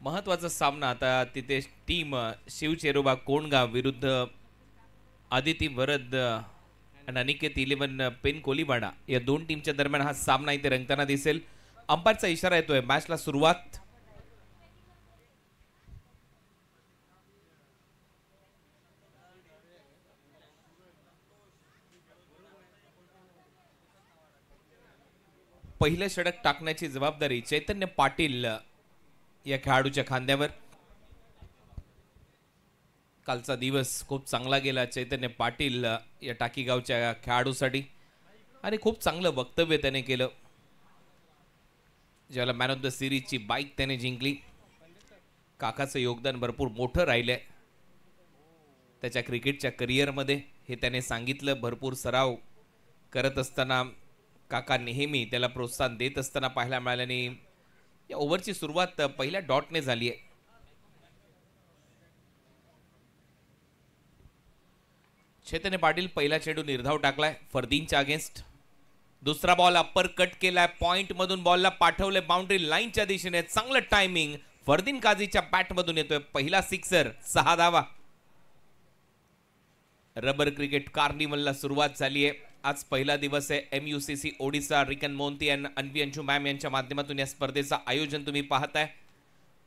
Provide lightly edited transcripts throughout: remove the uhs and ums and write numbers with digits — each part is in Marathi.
महत्वाचा सामना आता तिथे टीम शिवचेरोबा कोंडगाव विरुद्ध आदिती वरद आणि अनिकेत 11 पेन कोलीबाडा या दोन टीमच्या दरम्यान हा सामना इथे रंगताना दिसेल. अंपायरचा इशारा येतोय, मॅचला सुरुवात. पहिलं षटक टाकण्याची जबाबदारी चैतन्य पाटील या खेळाडूच्या खांद्यावर. कालचा दिवस खूप चांगला गेला चैतन्य पाटील या टाकीगावच्या खेळाडूसाठी आणि खूप चांगलं वक्तव्य त्याने केलं. ज्याला मॅन ऑफ द सिरीजची बाईक त्याने जिंकली. काकाचं योगदान भरपूर मोठं राहिलंय त्याच्या क्रिकेटच्या करिअरमध्ये, हे त्याने सांगितलं. भरपूर सराव करत असताना काका नेहमी त्याला प्रोत्साहन देत असताना पाहायला मिळाल्याने या ओव्हरची सुरुवात पहिल्या डॉटने झाली आहे. चैतन्य पाटील पहिला चेंडू निर्धाव टाकलाय फरदीनच्या अगेन्स्ट. दुसरा बॉल अप्पर कट केलाय, पॉइंट मधून बॉलला पाठवले बाउंड्री लाईनच्या दिशेने. चांगलं टायमिंग फरदीन काझीच्या बॅट मधून येतोय. पहिला सिक्सर, 6 धावा. रबर क्रिकेट कार्निवलला सुरुवात झाली आहे. आज पहिला दिवस आहे. MUCC ओडिसा, रिकन मोंती आणि अन्वी अंशू मॅम यांच्या माध्यमातून या स्पर्धेचं आयोजन तुम्ही पाहताय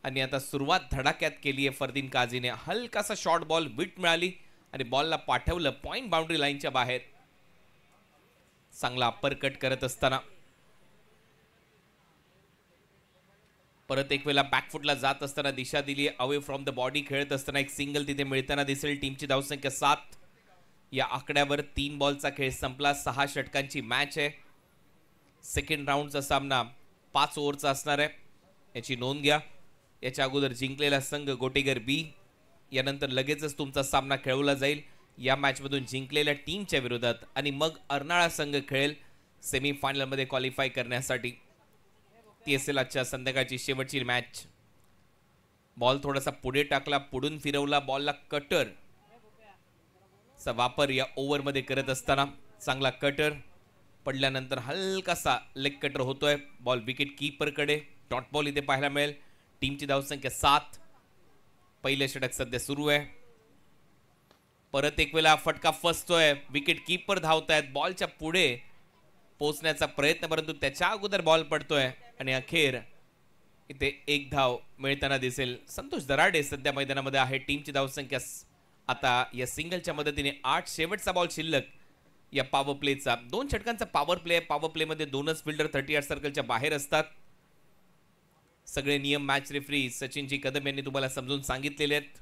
आणि आता सुरुवात धडाक्यात केली आहे फरदीन काझीने. हलकासा शॉर्ट बॉल विट मिळाली आणि बॉलला पाठवलं पॉइंट बाउंड्री लाईनच्या बाहेर. चांगला अप्पर कट करत असताना परत एक वेळा बॅकफुटला जात असताना दिशा दिली. अवे फ्रॉम द बॉडी खेळत असताना एक सिंगल तिथे मिळताना दिसेल. टीमची धावसंख्या 7. या आकड्यावर 3 बॉलचा खेळ संपला. 6 षटकांची मॅच आहे. सेकंड राऊंडचा सामना 5 ओव्हरचा असणार आहे, याची नोंद घ्या. याच्या अगोदर जिंकलेला संघ गोटेगर बी, यानंतर लगेचच तुमचा सामना खेळवला जाईल या मॅचमधून जिंकलेल्या टीमच्या विरोधात आणि मग अर्नाळा संघ खेळेल सेमीफायनलमध्ये क्वालिफाय करण्यासाठी. TSL आजच्या संध्याकाळची शेवटची मॅच. बॉल थोडासा पुढे टाकला, पुढून फिरवला, बॉलला कटर चा वापर या ओव्हरमध्ये करत असताना चांगला कटर पडल्यानंतर हलकासा लेग कटर होतोय. बॉल विकेट कीपरकडे. डॉट बॉल इथे पाहायला मिळेल. टीमची धावसंख्या 7. पहिले षटक सध्या सुरू आहे. परत एक वेळा फटका फसतोय. विकेट कीपर धावतायत बॉलच्या पुढे पोहोचण्याचा प्रयत्न, परंतु त्याच्या अगोदर बॉल पडतोय आणि अखेर इथे एक धाव मिळताना दिसेल. संतोष दराडे सध्या मैदानामध्ये आहे. टीमची धावसंख्या आता या सिंगलच्या मदतीने 8. शेवटचा बॉल शिल्लक या पॉवर प्लेचा. 2 षटकांचा पॉवर प्ले आहे. पॉवर प्ले मध्ये 2च फिल्डर 30 सर्कलच्या बाहेर असतात. सगळे नियम मॅच रेफरी सचिनजी कदम यांनी तुम्हाला समजून सांगितलेले आहेत.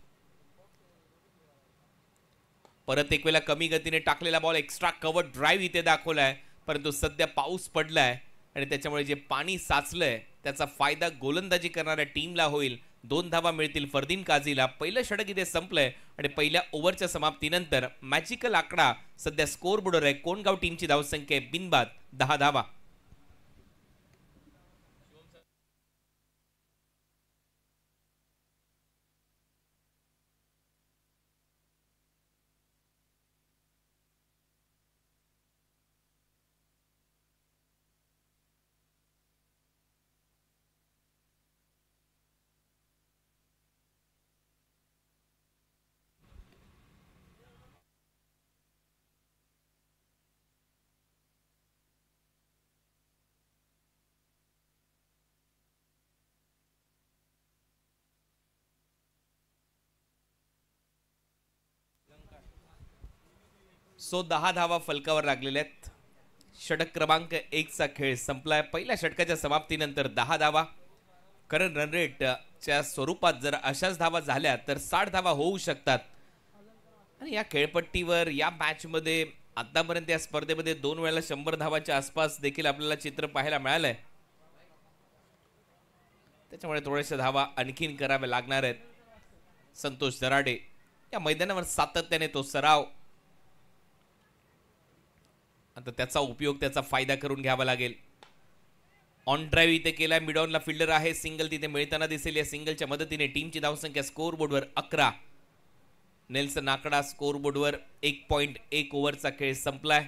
परत एक वेळा कमी गतीने टाकलेला बॉल एक्स्ट्रा कव्हर ड्राईव्ह इथे दाखवलाय, परंतु सध्या पाऊस पडलाय आणि त्याच्यामुळे जे पाणी साचलंय त्याचा फायदा गोलंदाजी करणाऱ्या टीमला होईल. 2 धावा मिळतील फरदीन काझीला. पहिलं षटक इथे संपलंय आणि पहिल्या ओव्हरच्या समाप्तीनंतर मॅजिकल आकडा सध्या स्कोर बोर्डवर आहे. कोंडगाव टीमची धावसंख्या आहे बिनबाद 10 धावा. सो 10 धावा फलकावर लागलेल्या आहेत. षटक क्रमांक 1 चा खेळ संपलाय. पहिल्या षटकाच्या समाप्तीनंतर 10 धावा. करंट रन रेटच्या स्वरूपात जर अशाच धावा झाल्या तर 60 धावा होऊ शकतात आणि या खेळपट्टीवर या मॅच मध्ये आतापर्यंत या स्पर्धेमध्ये 2 वेळेला 100 धावांच्या आसपास देखील आपल्याला चित्र पाहायला मिळालंय. त्याच्यामुळे थोड्याशा धावा आणखीन कराव्या लागणार आहेत. संतोष दराडे या मैदानावर सातत्याने तो सराव, आता त्याचा उपयोग त्याचा फायदा करून घ्यावा लागेल. ऑन ड्राईव्ह इथे केलाय. मिड ऑनला फिल्डर आहे. सिंगल तिथे मिळताना दिसेल. या सिंगलच्या मदतीने टीमची धावसंख्या स्कोर बोर्डवर 11. नेल्सन आकडा स्कोर बोर्डवर 1.1 ओव्हरचा खेळ संपलाय.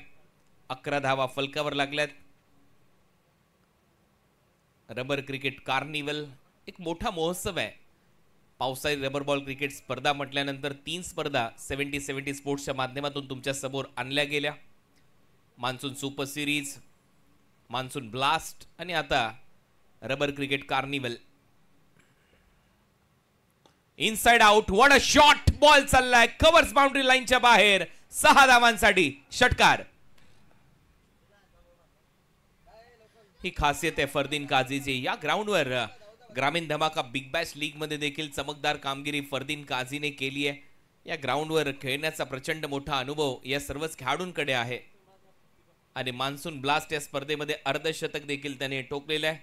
11 धावा फलकावर लागल्यात. रबर क्रिकेट कार्निवल एक मोठा महोत्सव आहे. पावसाळी रबर बॉल क्रिकेट स्पर्धा म्हटल्यानंतर 3 स्पर्धा 70-70 स्पोर्ट्सच्या माध्यमातून तुमच्या समोर आणल्या गेल्या. Monsoon super series, monsoon blast आणि आता rubber cricket carnival. Inside out, what a shot, ball चाललाय कव्हर्स बाउंड्री लाईनच्या बाहेर. 6 धावांसाठी षटकार. ही खासियत आहे फरदीन काझीची. या ग्राउंडवर ग्रामीण धमाका बिग बॅश लीग मध्ये देखील चमकदार कामगिरी फरदीन काझीने केली आहे. या ग्राउंडवर खेळण्याचा प्रचंड मोठा अनुभव या सर्वच खेळाडूंकडे आहे आणि मान्सून ब्लास्ट या स्पर्धेमध्ये अर्धशतक देखील त्याने ठोकलेलं आहे.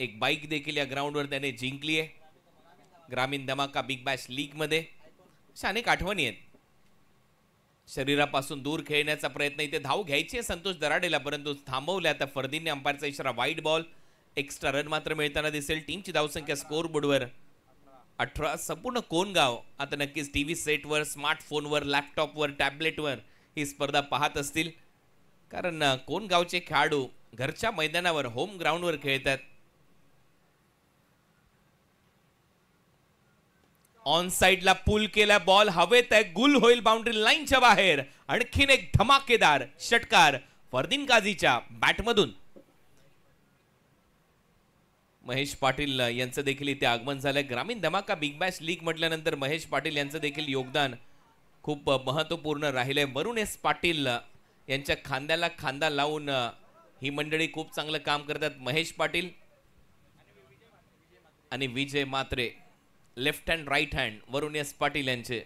एक बाईक देखील या ग्राउंडवर त्याने जिंकली आहे. ग्रामीण धमाका बिग बॅश लीग मध्ये अशा अनेक आठवणी आहेत. शरीरापासून दूर खेळण्याचा प्रयत्न, इथे धाव घ्यायची आहे संतोष दराडेला परंतु थांबवल्या. आता फरदीनने अंपायरचा इशारा, वाईड बॉल. एक्स्ट्रा रन मात्र मिळताना दिसेल. टीमची धावसंख्या स्कोर बोर्डवर 18. संपूर्ण कोणगाव आता नक्कीच टीव्ही सेटवर, स्मार्टफोनवर, लॅपटॉपवर, टॅबलेटवर ही स्पर्धा पाहत असतील कारण कोणगावचे खेळाडू घरच्या मैदानावर होम ग्राउंडवर खेळतात. ऑन साइडला पुल केला, बॉल हवेत आहे, गुल होईल बाउंड्री लाईनच्या बाहेर. आणखीन एक धमाकेदार षटकार फरदीन काझीच्या बॅटमधून. महेश पाटील यांचं देखील इथे आगमन झालंय. ग्रामीण धमाका बिग बॅश लीग म्हटल्यानंतर महेश पाटील यांचं देखील योगदान खूप महत्वपूर्ण राहिलंय. वरुण एस पाटील यांच्या खांद्याला खांदा लावून ही मंडळी खूप चांगलं काम करतात. महेश पाटील आणि विजय मात्रे, लेफ्ट हँड राईट हँड वरुण एस पाटील यांचे.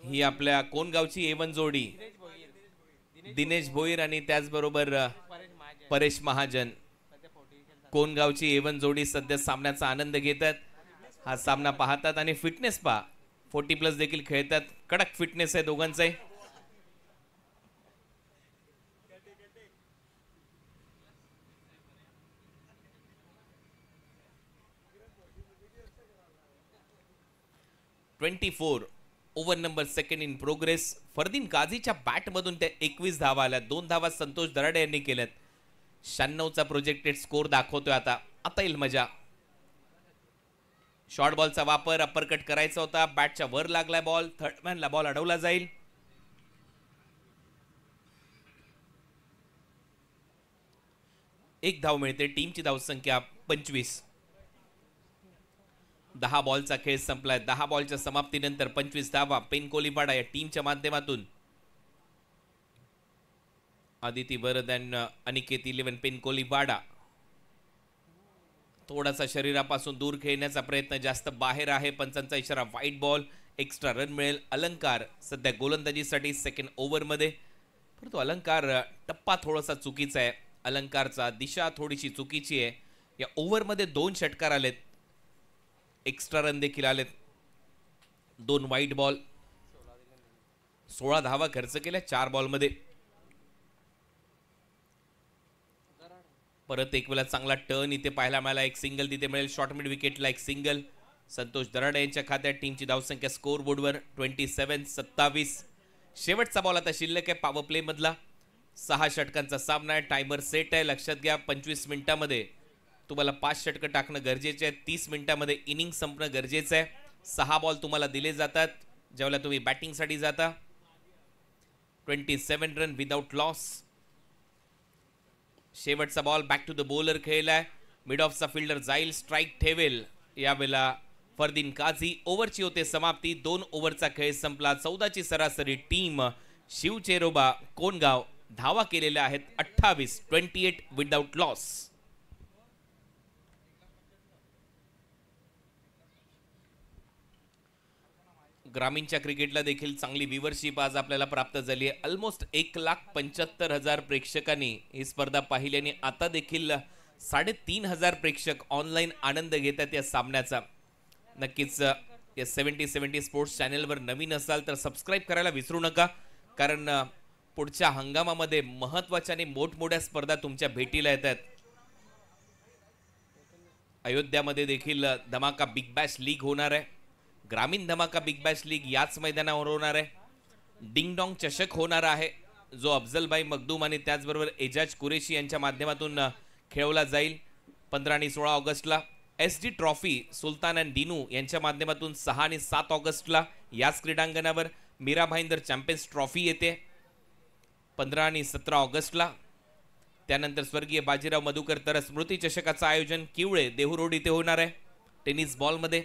ही आपल्या कोणगावची A1 जोडी दिनेश भोईर आणि त्याचबरोबर परेश महाजन. कोणगावची A1 जोडी सध्या सामन्याचा आनंद घेतात. हा सामना पाहतात आणि फिटनेस पहा, 40+ देखील खेळतात. कडक फिटनेस आहे दोघांचे. Over number second in progress. Fardeen काझीच्या बॅटमधून त्या 21 धावा आल्या. 2 धावा संतोष दराडे यांनी केल्यात. 96चा प्रोजेक्टेड स्कोर दाखवतोय. आता येईल मजा. शॉर्ट बॉलचा वापर, अप्परकट करायचा होता, बॅटच्या वर लागलाय बॉल, थर्ड मॅनला बॉल अडवला जाईल. एक धाव मिळते. टीमची धावसंख्या 25. 10 बॉलचा खेळ संपलाय. 10 बॉलच्या समाप्तीनंतर 25 धावा पेन कोलीबाडा या टीमच्या माध्यमातून. आदिती वरद आणि अनिकेत 11 पेन कोलीबाडा. थोडासा शरीरापासून दूर खेळण्याचा प्रयत्न, जास्त बाहेर आहे. पंचांचा इशारा, वाईड बॉल. एक्स्ट्रा रन मिळेल. अलंकार सध्या गोलंदाजीसाठी सेकंड ओव्हर मध्ये, परंतु अलंकार टप्पा थोडासा चुकीचा आहे. अलंकारचा दिशा थोडीशी चुकीची आहे. या ओव्हर मध्ये 2 षटकार आलेत, एक्स्ट्रा रन देखील आलेत. 2 वाईड बॉल, 16 धावा खर्च केल्या 4 बॉल मध्ये. परत एक वेळा चांगला टर्न इथे पाहायला मिळाला. एक सिंगल तिथे मिळेल. शॉर्ट मिड विकेटला एक सिंगल. संतोष दराडे यांच्या खात्यात. टीमची धावसंख्या स्कोर बोर्डवर 27-27. शेवटचा बॉल आता शिल्लक आहे पॉवर प्ले मधला. 6 षटकांचा सामना आहे. टायमर सेट आहे. लक्षात घ्या 25 मिनिटांमध्ये तुम्हाला 5 षटकं टाकणं गरजेचे आहे. 30 मिनिटांमध्ये इनिंग संपणं गरजेचं आहे. 6 बॉल तुम्हाला दिले जातात ज्यावेळेला तुम्ही बॅटिंगसाठी जाता. 27 रन विदाउट लॉस. शेवटचा ball back to the bowler खेळलाय. मिड ऑफचा फिल्डर जाईल, स्ट्राईक ठेवेल. यावेळेला फरदीन काझी. ओव्हरची होते समाप्ती. 2 ओव्हरचा खेळ संपला. 14ची सरासरी. टीम शिवचेरोबा कोणगाव धावा केलेल्या आहेत 28. 28 विदाउट लॉस. ग्रामीणच्या क्रिकेटला देखील चांगली व्ह्यूअरशिप आज आपल्याला प्राप्त झाली आहे. ऑलमोस्ट 1,75,000 प्रेक्षकांनी ही स्पर्धा पाहिली आणि आता देखील 3,500 प्रेक्षक ऑनलाईन आनंद घेतात या सामन्याचा. नक्कीच या 70-70 स्पोर्ट्स चॅनलवर नवीन असाल तर सबस्क्राईब करायला विसरू नका कारण पुढच्या हंगामामध्ये महत्त्वाच्या आणि मोठमोठ्या स्पर्धा तुमच्या भेटीला येतात. अयोध्यामध्ये देखील धमाका बिग बॅश लीग होणार आहे. ग्रामीण धमाका बिग बॅश लीग याच मैदानावर होणार आहे. डिंग डॉंग चषक होणार आहे जो अफजलभाई मखदूम आणि त्याचबरोबर एजाज कुरेशी यांच्या माध्यमातून खेळवला जाईल. 15 आणि 16 ऑगस्टला. SD trophy Sultan and Dinu यांच्या माध्यमातून 6 आणि 7 ऑगस्टला याच क्रीडांगणावर. मीरा भाईंदर चॅम्पियन्स ट्रॉफी येते 15 आणि 17 ऑगस्टला. त्यानंतर स्वर्गीय बाजीराव मधुकर तर स्मृती चषकाचं आयोजन किवळे देहू रोड इथे होणार आहे टेनिस बॉलमध्ये.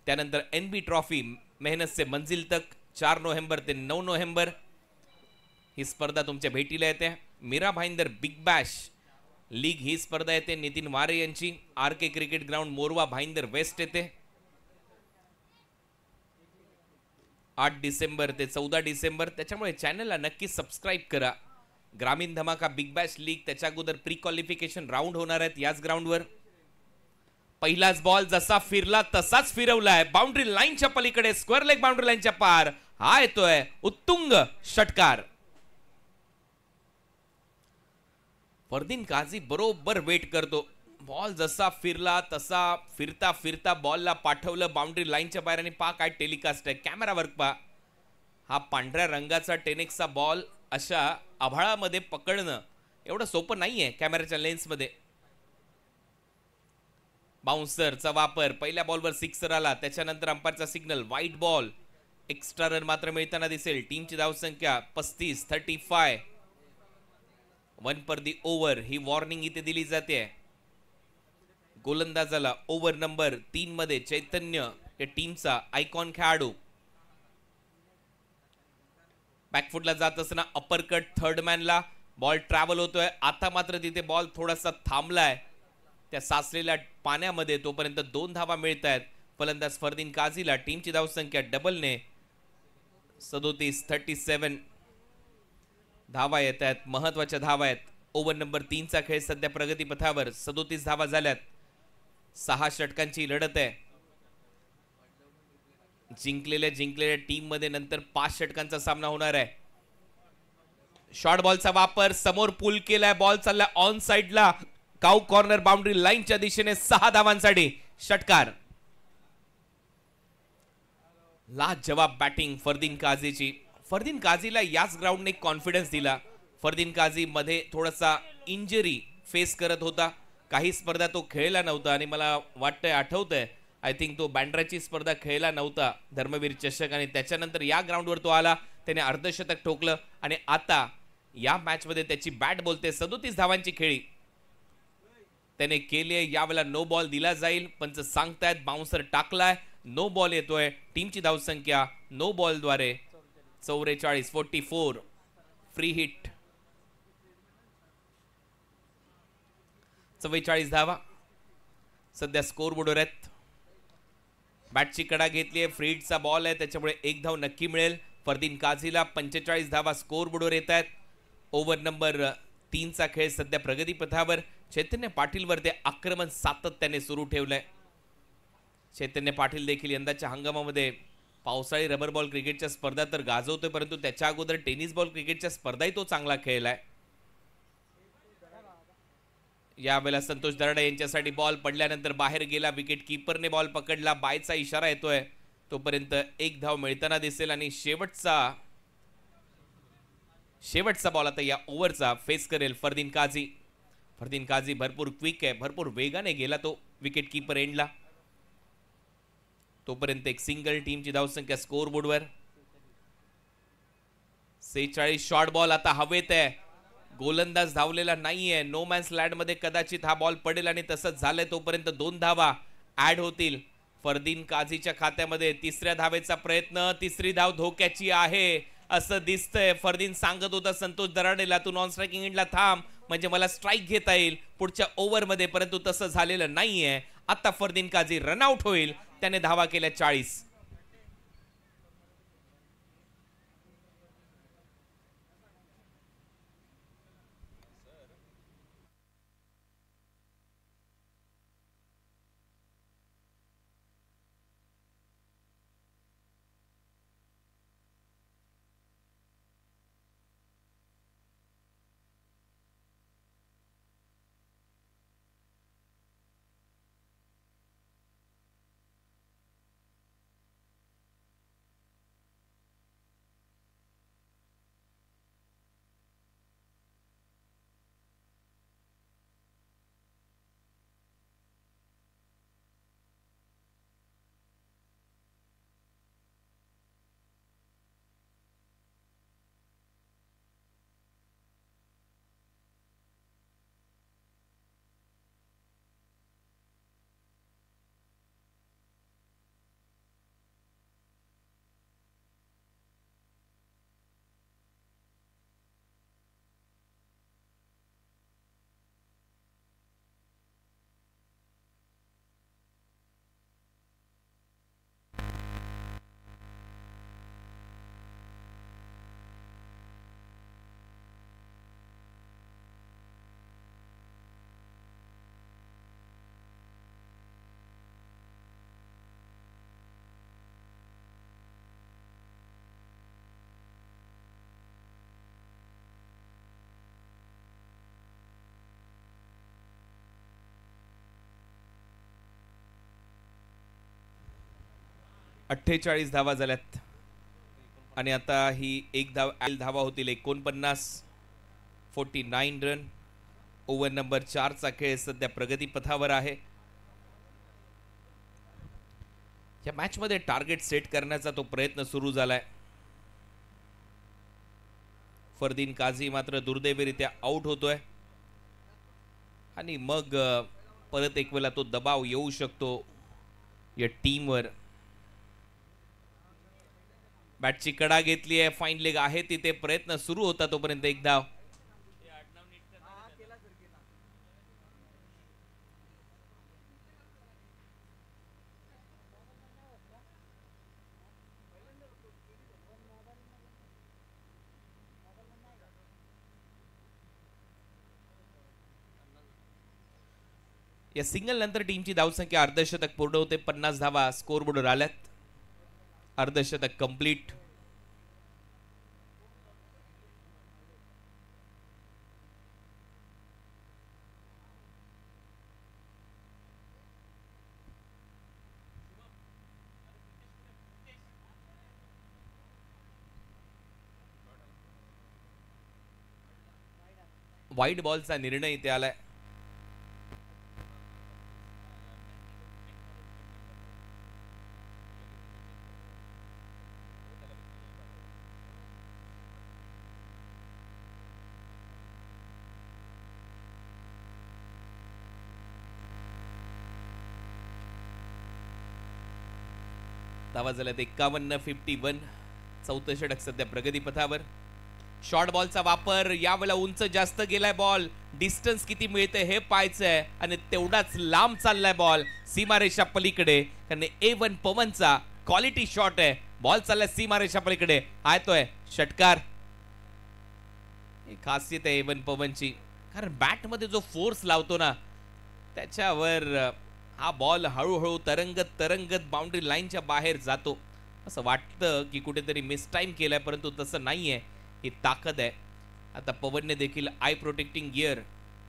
त्यानंतर NB ट्रॉफी मेहनत से मंजिल तक 4 नोव्हेंबर ते 9 नोव्हेंबर ही स्पर्धा तुमच्या भेटीला येते. Mira Bhayandar big bash league ही स्पर्धा येते नितीन वारे यांची. RK cricket ground Morva Bhayandar west येते 8 डिसेंबर ते 14 डिसेंबर. त्याच्यामुळे चॅनलला नक्की सबस्क्राईब करा. ग्रामीण धमाका बिग बॅश लीग त्याच्या अगोदर प्री क्वालिफिकेशन राऊंड होणार आहेत याच ग्राउंडवर. पहिलाच बॉल जसा फिरला तसाच फिरवलाय बाउंड्री लाईनच्या पलीकडे स्क्वेअर लेग बाउंड्री लाईनच्या पार. हा येतोय उत्तुंग षटकार. फरदीन काझी बरोबर वेट करतो. बॉल जसा फिरला तसा फिरता फिरता बॉलला पाठवलं बाउंड्री लाईनच्या बाहेर आणि पा काय टेलिकास्ट आहे कॅमेरा वर्क पा. हा पांढऱ्या रंगाचा टेनिक्सचा बॉल अशा आभाळामध्ये पकडणं एवढं सोपं नाहीये कॅमेराच्या लेन्समध्ये. बाउन्सरचा वापर पहिल्या बॉलवर सिक्सर आला त्याच्यानंतर अंपायरचा signal white ball. Extra run मात्र मिळताना दिसेल. टीमची धावसंख्या 35 35 1 पर दी ओव्हर ही वॉर्निंग इथे दिली जाते. गोलंदाजाला ओव्हर नंबर 3 मध्ये चैतन्य या टीमचा आयकॉन खेळाडू. बॅकफुटला जात असताना अपरकट थर्ड मॅनला बॉल ट्रॅव्हल होतोय. आता मात्र तिथे बॉल थोडासा थांबलाय त्या साचलेल्या पाण्यामध्ये. तोपर्यंत 2 धावा मिळत आहेत फलंदाज फरदीन काझीला. टीमची धावसंख्या डबलने 37 37 धावा येत आहेत. महत्वाच्या धावा आहेत. ओव्हर नंबर 3 चा खेळ सध्या प्रगतीपथावर. 37 धावा झाल्यात. 6 षटकांची लढत आहे. जिंकलेल्या टीम मध्ये नंतर 5 षटकांचा सामना होणार आहे. शॉर्ट बॉलचा वापर समोर पुल केलाय. बॉल चालला ऑन साइडला काऊ कॉर्नर बाउंड्री लाईनच्या दिशेने 6 धावांसाठी षटकार. लाजवाब बॅटिंग फरदीन काझीची. फरदीन काझीला याच ग्राउंडने कॉन्फिडन्स दिला. फरदीन काझी मध्ये थोडासा इंजरी फेस करत होता. काही स्पर्धा तो खेळला नव्हता आणि मला वाटतंय आठवतंय आय थिंक तो बँड्राची स्पर्धा खेळला नव्हता धर्मवीर चषक. आणि त्याच्यानंतर या ग्राउंडवर तो आला. त्याने अर्धशतक ठोकलं आणि आता या मॅच मध्ये त्याची बॅट बोलते. 37 धावांची खेळी त्याने केली. यावेळेला नो बॉल दिला जाईल. पंच सांगतायत बाउन्सर टाकलाय. नो बॉल येतोय. टीमची धावसंख्या नो बॉल द्वारे 44 44 फ्री हिट 44 धावा सध्या स्कोर बोर्डवर आहेत. बॅटची कडा घेतली आहे. फ्री हिटचा बॉल आहे त्याच्यामुळे 1 धाव नक्की मिळेल फरदीन काझीला. 45 धावा स्कोर बोर्डवर येत आहेत. ओव्हर नंबर 3 चा खेळ सध्या प्रगतीपथावर. चैतन्य पाटीलवर ते आक्रमण सातत्याने सुरू ठेवलंय. चैतन्य पाटील देखील यंदाच्या हंगामामध्ये पावसाळी रबर बॉल क्रिकेटच्या स्पर्धा तर गाजवतोय परंतु त्याच्या अगोदर टेनिस बॉल क्रिकेटच्या स्पर्धाही तो चांगला खेळलाय. यावेळेला संतोष दराडे यांच्यासाठी बॉल पडल्यानंतर बाहेर गेला. विकेट कीपरने बॉल पकडला. बायचा इशारा येतोय. तोपर्यंत 1 धाव मिळताना दिसेल आणि शेवटचा बॉल आता या ओव्हरचा फेस करेल फरदीन काझी. फरदीन काझी भरपूर क्विक आहे. भरपूर वेगाने गेला तो विकेट कीपर एंडला. तोपर्यंत एक सिंगल. टीमची धावसंख्या स्कोर बोर्डवर 46. शॉर्ट बॉल आता हवेत आहे. गोलंदाज धावलेला नाहीये. नो मॅन्स लँड मध्ये कदाचित हा बॉल पडेल आणि तसंच झालंय. तोपर्यंत 2 धावा ऍड होतील फरदीन काझीच्या खात्यामध्ये. 3ऱ्या धावेचा प्रयत्न. 3री धाव धोक्याची आहे असं दिसतंय. फरदीन सांगत होता संतोष दराडेला तू नॉन स्ट्रायकिंग एंडला थांब म्हणजे मला स्ट्राईक घेता येईल पुढच्या ओव्हर मध्ये. परंतु तसं झालेलं नाहीये. आता फरदीन काझी रनआउट होईल. त्याने धावा केल्या 40. 48 धावा झाल्यात आणि आता ही एक धावा होतील 49. 49 रन. ओव्हर नंबर 4 चा खेळ सध्या प्रगती पथावर आहे. या मॅच मध्ये टार्गेट सेट करण्याचा तो प्रयत्न सुरू झालाय. फरदीन काझी मात्र दुर्दैवीरित्या आउट होतोय आणि मग परत एक वेळा तो दबाव येऊ शकतो या टीमवर. बॅटची कडा घेतली आहे. फाईन लेग आहे तिथे. प्रयत्न सुरू होता तोपर्यंत एक धाव. या सिंगल नंतर टीमची धावसंख्या अर्धशतक पूर्ण होते. 50 धावा स्कोरबोर्डवर आल्यात. अर्धशतक कंप्लीट. वाईड बॉलचा निर्णय इथे आलाय. धावा झाल्यात 51. 51. चौथं षटक सध्या प्रगती पथावर. शॉर्ट बॉलचा वापर. यावेळेला उंच जास्त गेलाय बॉल. डिस्टन्स किती मिळते हे पाहायचंय आणि तेवढाच लांब चाललाय बॉल सीमारेषा पलीकडे. कारण A1 पवनचा क्वालिटी शॉट आहे. बॉल चाललाय सीमारेषा पलीकडे. आयतोय षटकार. एक खासियत आहे A1 पवनची, कारण बॅट मध्ये जो फोर्स लावतो ना त्याच्यावर हा बॉल हळूहळू तरंगत तरंगत बाउंड्री लाईनच्या बाहेर जातो. असं वाटतं की कुठेतरी मिस टाइम केलाय, परंतु तसं नाहीये. ही ताकद आहे. आता पवनने देखील आय प्रोटेक्टिंग गिअर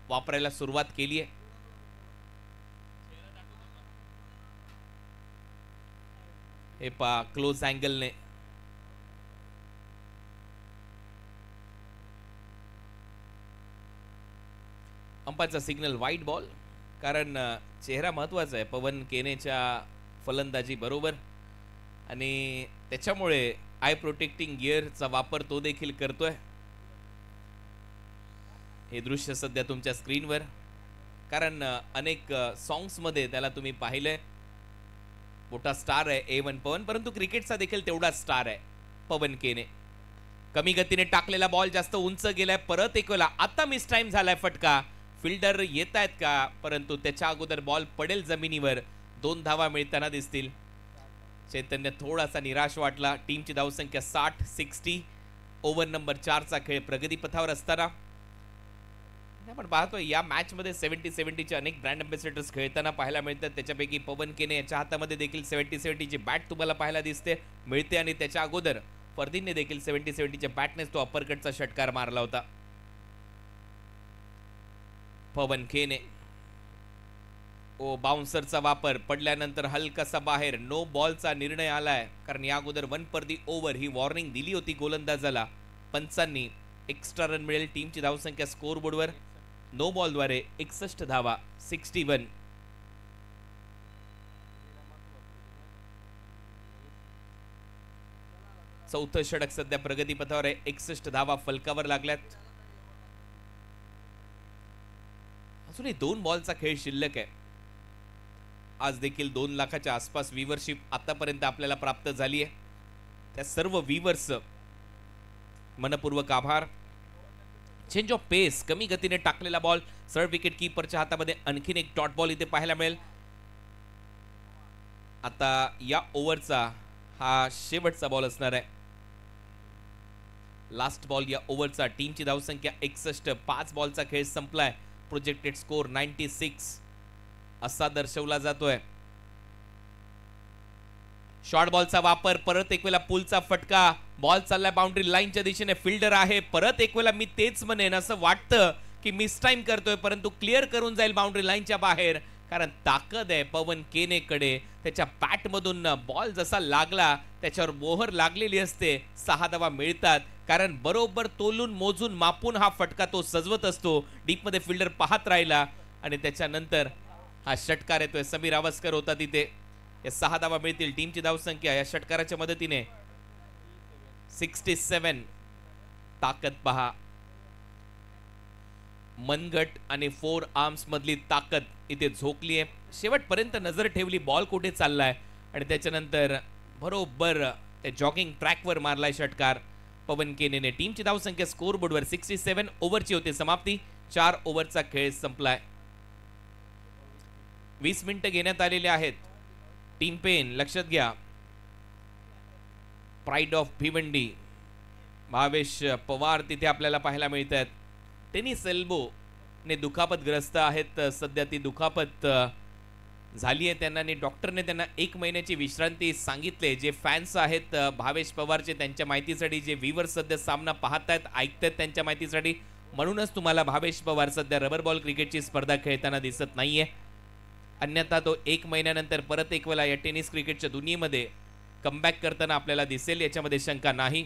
वापरायला सुरुवात केली आहे. हे पा क्लोज अँगलने अंपायरचा सिग्नल वाईट बॉल, कारण चेहरा महत्वाचा आहे पवन केनेच्या फलंदाजी बरोबर आणि त्याच्यामुळे आय प्रोटेक्टिंग गिअरचा वापर तो देखील करतोय. हे दृश्य सध्या तुमच्या स्क्रीनवर, कारण अनेक सॉंग्स मध्ये त्याला तुम्ही पाहिलंय. मोठा स्टार आहे A1 पवन, परंतु क्रिकेटचा देखील तेवढा स्टार आहे पवन केने. कमी गतीने टाकलेला बॉल जास्त उंच गेलाय. परत एक वेळा आता मिस टाइम झालाय फटका. फिल्डर येत आहेत का, परंतु त्याच्या अगोदर बॉल पडेल जमिनीवर. 2 धावा मिळताना दिसतील. चैतन्य थोडासा निराश वाटला. टीमची धावसंख्या 60. ओव्हर नंबर 4 चा खेळ प्रगती पथावर असताना आपण पाहतोय या मॅच मध्ये 70 चे अनेक ब्रँड अँबॅसेडर्स खेळताना पाहायला मिळतात. त्याच्यापैकी पवन केने याच्या हातामध्ये देखील 70 ची बॅट तुम्हाला पाहायला दिसते मिळते आणि त्याच्या अगोदर फरदीनने देखील 70 च्या बॅटनेच तो अपरकटचा षटकार मारला होता. पवन केने बाउन्सरचा वापर पडल्यानंतर हलकासा बाहेर. नो बॉलचा निर्णय आलाय, कारण या अगोदर 1 पर दी ओव्हर ही वॉर्निंग दिली होती गोलंदाजाला. पंचांनी एक्स्ट्रा रन मिळेल. टीमची धावसंख्या स्कोरबोर्डवर नो बॉलद्वारे 61 धावा. 61. चौथं षटक सध्या प्रगती पथावर आहे. 61 धावा फलकावर लागल्यात. अजूनही 2 बॉलचा खेळ शिल्लक आहे. आज देखील 2 लाखाच्या आसपास व्ह्यूवरशिप आतापर्यंत आपल्याला प्राप्त झाली आहे. त्या सर्व व्ह्यूवर्स मनपूर्वक आभार. चेंज ऑफ पेस. कमी गतीने टाकलेला बॉल सरळ विकेट कीपरच्या हातामध्ये. आणखीन एक डॉट बॉल इथे पाहायला मिळेल. आता या ओव्हरचा हा शेवटचा बॉल असणार आहे. लास्ट बॉल या ओव्हरचा. टीमची धावसंख्या 61. 5 बॉलचा खेळ संपलाय. प्रोजेक्टेड स्कोर 96 असा दर्शवला जातोय. शॉर्ट बॉलचा वापर. परत एक वेळा पुलचा फटका. बॉल चाललाय बाउंड्री लाईनच्या दिशेने. फिल्डर आहे. परत एक वेळा मी तेच म्हणेन, असं वाटतं की मिस टाइम करतोय, परंतु क्लिअर करून जाईल बाउंड्री लाईनच्या बाहेर. कारण ताकद आहे पवन केनेकडे. त्याच्या बॅटमधून बॉल जसा लागला त्याच्यावर मोहर लागलेली असते. 6 धावा मिळतात कारण बरोबर तोलून मोजून मापून हा फटका तो सजवत असतो. डीपमध्ये फिल्डर पाहत राहिला आणि त्याच्यानंतर हा षटकार येतोय. समीर आवस्कर होता तिथे. या 6 धावा मिळतील. टीमची धावसंख्या या षटकाराच्या मदतीने 67. ताकद पहा. मनगट आणि 4 आर्म्स मधली ताकद इथे झोकली आहे. शेवटपर्यंत नजर ठेवली बॉल कुठे चाललाय आणि त्याच्यानंतर बरोबर त्या जॉगिंग ट्रॅकवर मारलाय षटकार पवन केनेने. टीमची धावसंख्या स्कोर बोर्डवर 67. ओव्हरची होते समाप्ती. 4 ओव्हरचा खेळ संपलाय. 20 मिनिटं घेण्यात आलेले आहेत. टीम पेन लक्षात घ्या. प्राईड ऑफ भिवंडी भावेश पवार तिथे आपल्याला पाहायला मिळत आहेत. टेनिस एल्बो ने दुखापतग्रस्त आहेत सध्या. ती दुखापत झाली आहे त्यांना आणि डॉक्टरने त्यांना 1 महिन्याची विश्रांती सांगितले. जे फॅन्स आहेत भावेश पवारचे त्यांच्या माहितीसाठी, जे व्ह्यूअर्स सध्या सामना पाहतायत ऐकतायत त्यांच्या माहितीसाठी, म्हणूनच तुम्हाला भावेश पवार सध्या रबर बॉल क्रिकेटची स्पर्धा खेळताना दिसत नाहीये. अन्यथा तो 1 महिन्यानंतर परत एक वेळा या टेनिस क्रिकेटच्या दुनियेमध्ये कमबॅक करताना आपल्याला दिसेल, याच्यामध्ये शंका नाही.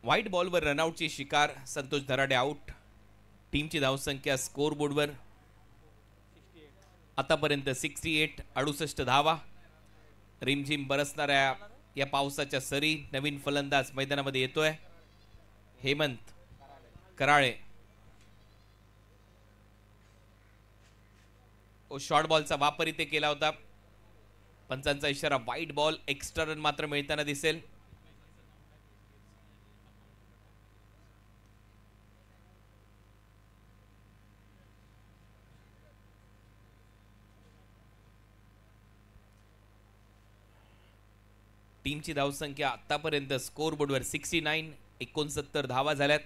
व्हाईट बॉलवर रनआउटची शिकार. संतोष धराडे आउट. टीमची धावसंख्या स्कोर बोर्डवर आतापर्यंत 68. 68 धावा. रिमझिम बरसणाऱ्या या पावसाच्या सरी. नवीन फलंदाज मैदानामध्ये येतोय हेमंत कराळे. शॉर्ट बॉलचा वापर इथे केला होता. पंचांचा इशारा व्हाईट बॉल. एक्स्ट्रा रन मात्र मिळताना दिसेल. टीमची धावसंख्या आतापर्यंत स्कोर बोर्डवर 69. 69 धावा झाल्यात.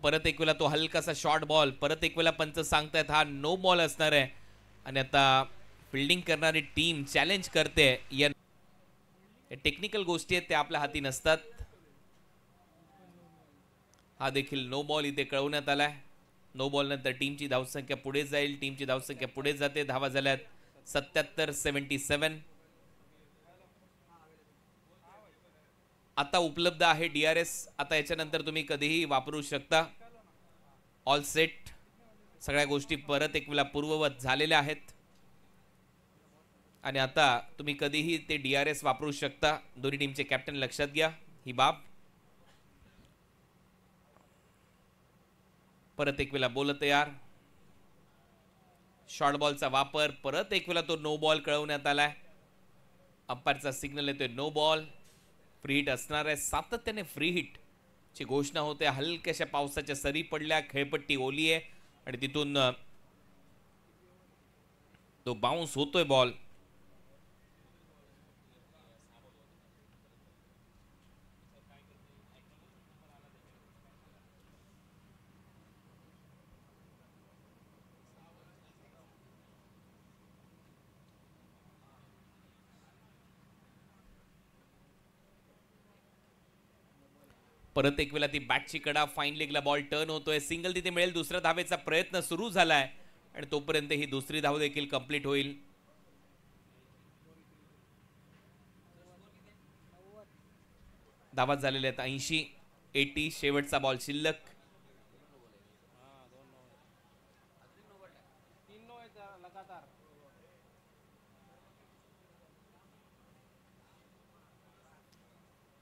परत एक वेळा तो हलकासा शॉर्ट बॉल. परत एक वेळा पंच सांगतायत हा नो बॉल असणार आहे आणि आता फिल्डिंग करणारी टीम चॅलेंज करते. या टेक्निकल गोष्टी आहेत त्या आपल्या हाती नसतात. हा देखील नो बॉल इथे कळवण्यात आलाय. नो बॉल नंतर टीमची धावसंख्या पुढे जाईल. टीमची धावसंख्या पुढे जाते. धावा झाल्यात 77. 77. आता उपलब्ध आहे DRS. आता याच्यानंतर तुम्ही कधीही वापरू शकता. All set. सगळ्या गोष्टी परत एक वेळा पूर्ववत झालेल्या आहेत आणि आता तुम्ही कधीही ते DRS वापरू शकता. दोन्ही टीमचे कॅप्टन लक्षात घ्या ही बाब. परत एक वेळा बोल तयार. शॉर्ट बॉलचा वापर. परत एक वेळा तो नो बॉल कळवण्यात आलाय. अंपायरचा सिग्नल येतोय नो बॉल. फ्री हिट असणार आहे. सातत्याने फ्री हिट ची घोषणा होते. हलक्याशा पावसाच्या सरी पडल्या. खेळपट्टी ओली आहे आणि तिथून तो बाउन्स होतोय बॉल. परत एक वेळा ती बॅटची कडा. फाईन लेगला बॉल टर्न होतोय. सिंगल तिथे मिळेल. दुसऱ्या धावेचा प्रयत्न सुरू झालाय आणि तोपर्यंत ही दुसरी धाव देखील कंप्लीट होईल. धावा झालेल्या आहेत 80. 80. शेवटचा बॉल शिल्लक.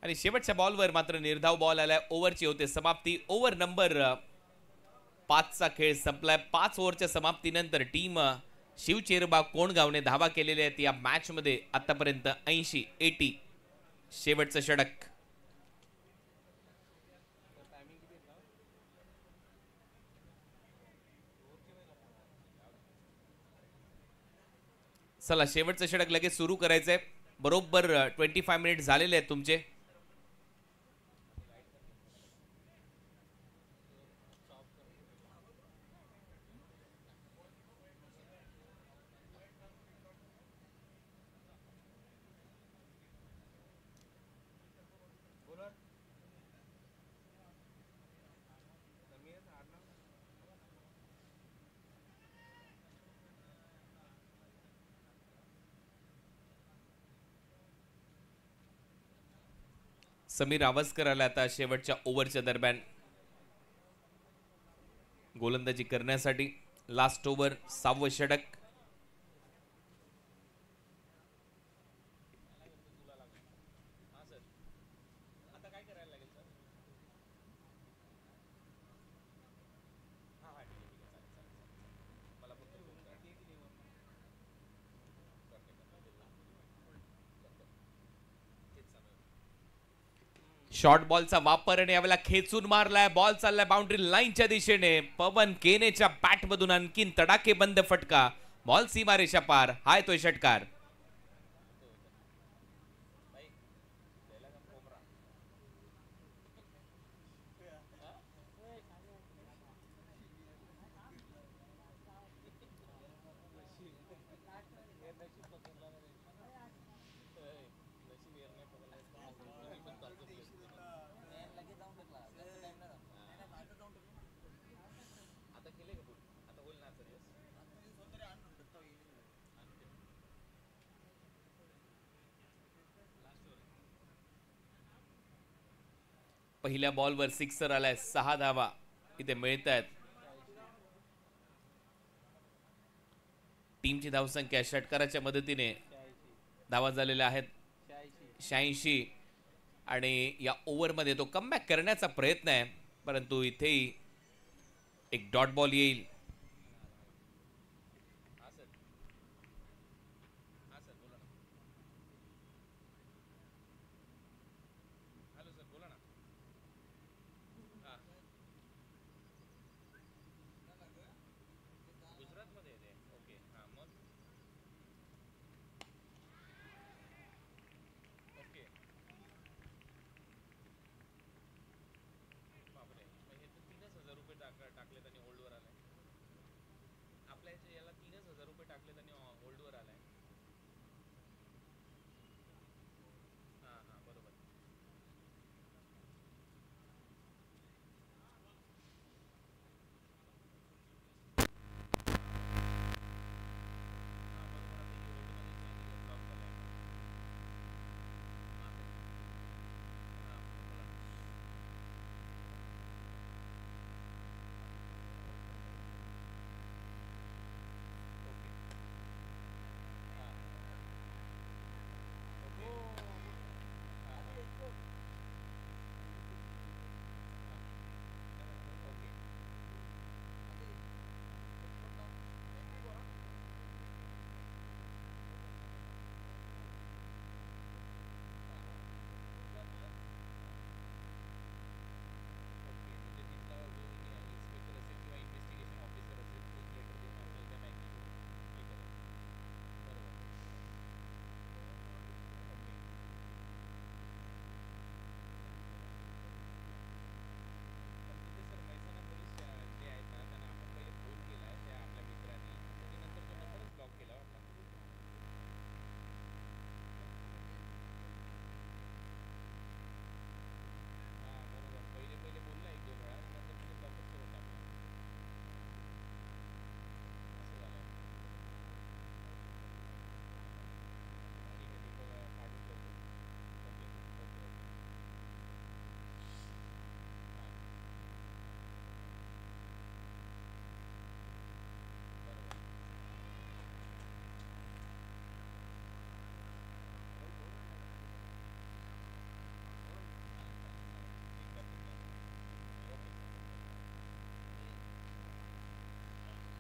आणि शेवटच्या बॉलवर मात्र निर्धाव बॉल आलाय. ओव्हरची होते समाप्ती. ओव्हर नंबर 5चा खेळ संपलाय. 5 ओव्हरच्या समाप्तीनंतर टीम शिवचेरबा कोणगावने धावा केलेल्या आहेत या मॅच मध्ये आतापर्यंत 80 शेवटचं षटक. चला शेवटचं षटक लगेच सुरू करायचंय. बरोबर 25 मिनिट झालेले आहेत तुमचे. समीर आवस्कर आला आता शेवटच्या ओव्हरच्या दरम्यान गोलंदाजी करण्यासाठी. लास्ट ओव्हर 6वं षटक. शॉर्ट बॉलचा वापर आणि यावेळेला खेचून मारलाय. बॉल चाललाय बाउंड्री लाईनच्या दिशेने. पवन केनेच्या बॅट मधून आणखीन तडाके बंद फटका. बॉल सीमारेषा पार. हाय तो षटकार. पहिल्या बॉलवर सिक्सर आलाय. 6 धावा इथे मिळत आहेत. टीमची धावसंख्या षटकाराच्या मदतीने धावा झालेल्या आहेत 86. आणि या ओव्हरमध्ये तो कमबॅक करण्याचा प्रयत्न आहे, परंतु इथेही एक डॉट बॉल येईल.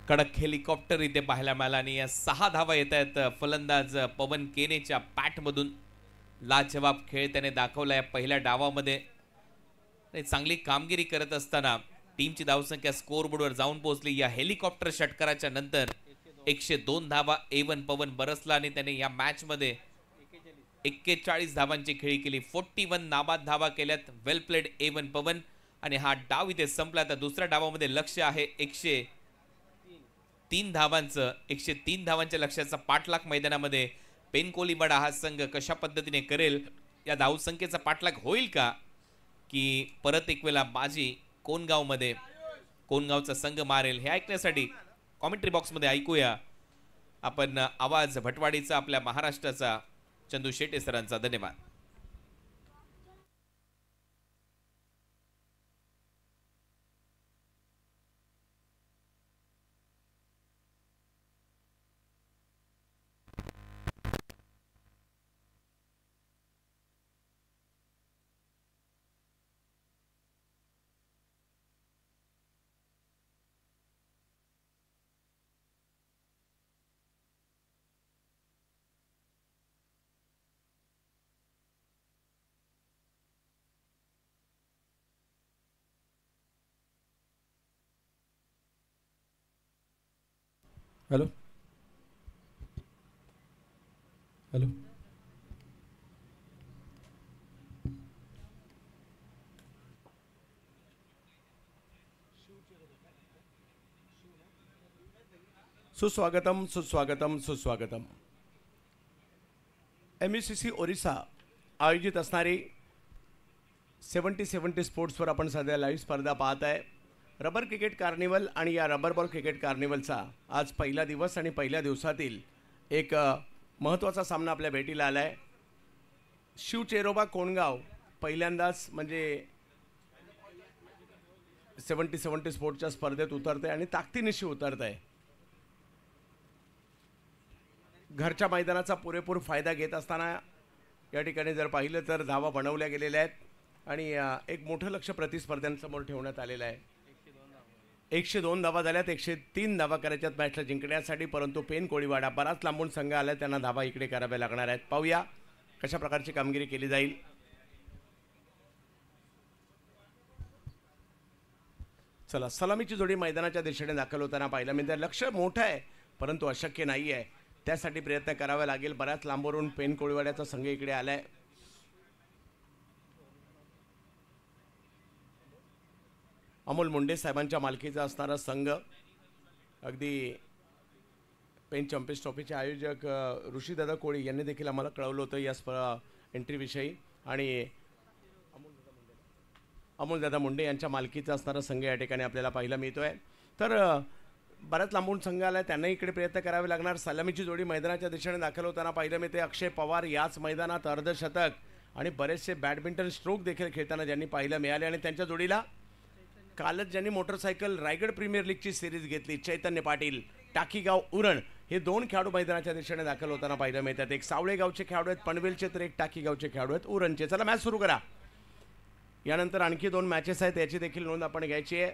कडक हेलिकॉप्टर इथे पाहायला मिळाला आणि या 6 धावा येत आहेत फलंदाज पवन केनेच्या बॅटमधून. लाजवाब खेळ त्याने दाखवला या पहिल्या डावामध्ये. चांगली कामगिरी करत असताना टीमची धावसंख्या स्कोअरबोर्डवर जाऊन पोहोचली. या हेलिकॉप्टर षटकाराच्या नंतर 102 धावा A1 पवन बरसला आणि त्याने या मॅचमध्ये 41 धावांची खेळी केली. 41 नाबाद धावा केल्यात. वेल प्लेड A1 पवन. आणि हा डाव इथे संपला. तर दुसऱ्या डावामध्ये लक्ष आहे 103 धावांचं. 103 धावांच्या लक्ष्याचा पाठलाग मैदानामध्ये पेन कोलीवाडा हा संघ कशा पद्धतीने करेल, या धावसंख्येचा पाठलाग होईल का, की परत एक वेळा बाजी कोणगावमध्ये कोणगावचा संघ मारेल, हे ऐकण्यासाठी कॉमेंट्री बॉक्समध्ये ऐकूया आपण आवाज भटवाडीचा, आपल्या महाराष्ट्राचा चंदू शेटे सरांचा. धन्यवाद. हॅलो हॅलो सुस्वागतम सुस्वागतम सुस्वागतम. MECC ओरिसा आयोजित असणारी 70-70 स्पोर्ट्सवर आपण सध्या लाईव्ह स्पर्धा पाहत आहे. रबर क्रिकेट कार्निवल आणि या रबर बॉल क्रिकेट कार्निवलचा आज पहिला दिवस आणि पहिल्या दिवसातील एक महत्त्वाचा सामना आपल्या भेटीला आला आहे. शिवचेरोबा कोणगाव पहिल्यांदाच म्हणजे 70-70 स्पोर्ट्सच्या स्पर्धेत उतरते आणि ताकदीनिशी उतरत आहे. घरच्या मैदानाचा पुरेपूर फायदा घेत असताना या ठिकाणी जर पाहिलं तर धावा बनवल्या गेलेल्या आहेत आणि एक मोठं लक्ष प्रतिस्पर्ध्यांसमोर ठेवण्यात आलेलं आहे. 102 धावा झाल्यात. 103 धावा करायच्यात मॅचला जिंकण्यासाठी, परंतु पेन कोळीवाडा बराच लांबून संघ आला, त्यांना धावा इकडे कराव्या लागणार आहेत. पाहूया कशा प्रकारची कामगिरी केली जाईल. चला, सलामीची जोडी मैदानाच्या दिशेने दाखल होताना पाहिलं म्हणजे लक्ष मोठं आहे, परंतु अशक्य नाही आहे. त्यासाठी प्रयत्न करावा लागेल. बऱ्याच लांबवरून पेन कोळीवाड्याचा संघ इकडे आलाय. अमोल मुंडे साहेबांच्या मालकीचा असणारा संघ, अगदी पेन चॅम्पियन्स ट्रॉफीचे आयोजक ऋषीदादा कोळी यांनी देखील आम्हाला कळवलं होतं या एंट्रीविषयी. आणि अमोलदादा मुंडे यांच्या मालकीचा असणारा संघ या ठिकाणी आपल्याला पाहायला मिळतोय. तर बऱ्याच लांबून संघ आला आहे, त्यांना इकडे प्रयत्न करावे लागणार. सलामीची जोडी मैदानाच्या दिशेने दाखल होताना पाहिलं मिळते. अक्षय पवार याच मैदानात अर्धशतक आणि बरेचसे बॅडमिंटन स्ट्रोक देखील खेळताना ज्यांनी पाहायला मिळाले. आणि त्यांच्या जोडीला कालच ज्यांनी मोटरसायकल रायगड प्रीमियर लीगची सिरीज घेतली, चैतन्य पाटील, टाकीगाव उरण, हे 2 खेळाडू मैदानाच्या दिशेने दाखल होताना पाहायला मिळतात. एक सावळे गावचे खेळाडू आहेत पनवेलचे, तर एक टाकीगावचे खेळाडू आहेत उरणचे. चला, मॅच सुरू करा. यानंतर आणखी 2 मॅचेस आहेत, याची देखील नोंद आपण घ्यायची आहे.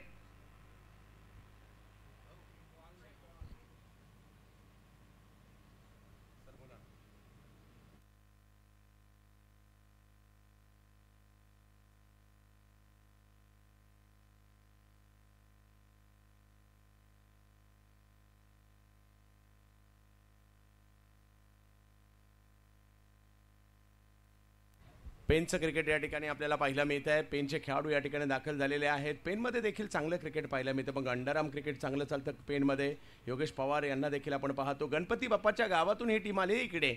पेनचं क्रिकेट या ठिकाणी आपल्याला पाहायला मिळत आहे. पेनचे खेळाडू या ठिकाणी दाखल झालेले आहेत. पेनमध्ये देखील चांगलं क्रिकेट पाहायला मिळतं. मग अंडरआर्म क्रिकेट चांगलं चालतं पेनमध्ये. योगेश पवार यांना देखील आपण पाहतो. गणपती बाप्पाच्या गावातून ही टीम आली इकडे.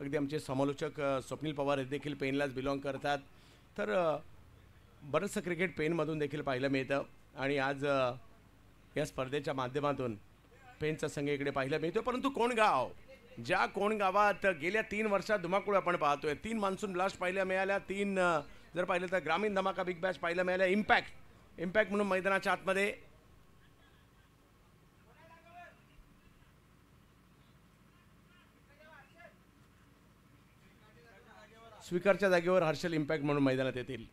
अगदी आमचे समालोचक स्वप्नील पवार हे देखील पेनलाच बिलॉंग करतात. तर बरंचसं क्रिकेट पेनमधून देखील पाहायला मिळतं. आणि आज या स्पर्धेच्या माध्यमातून पेनचा संघ इकडे पाहायला मिळतो. परंतु कोणगाव, ज्या कोणगावात गेल्या 3 वर्षात धुमाकूळ आपण पाहतोय. 3 मान्सून ब्लास्ट पाहायला मिळाल्या, 3 जर पाहिलं तर ग्रामीण धमाका बिग बॅश पाहायला मिळाल्या. इम्पॅक्ट म्हणून मैदानाच्या आतमध्ये स्वीकारच्या जागेवर हर्षल इम्पॅक्ट म्हणून मैदानात येतील.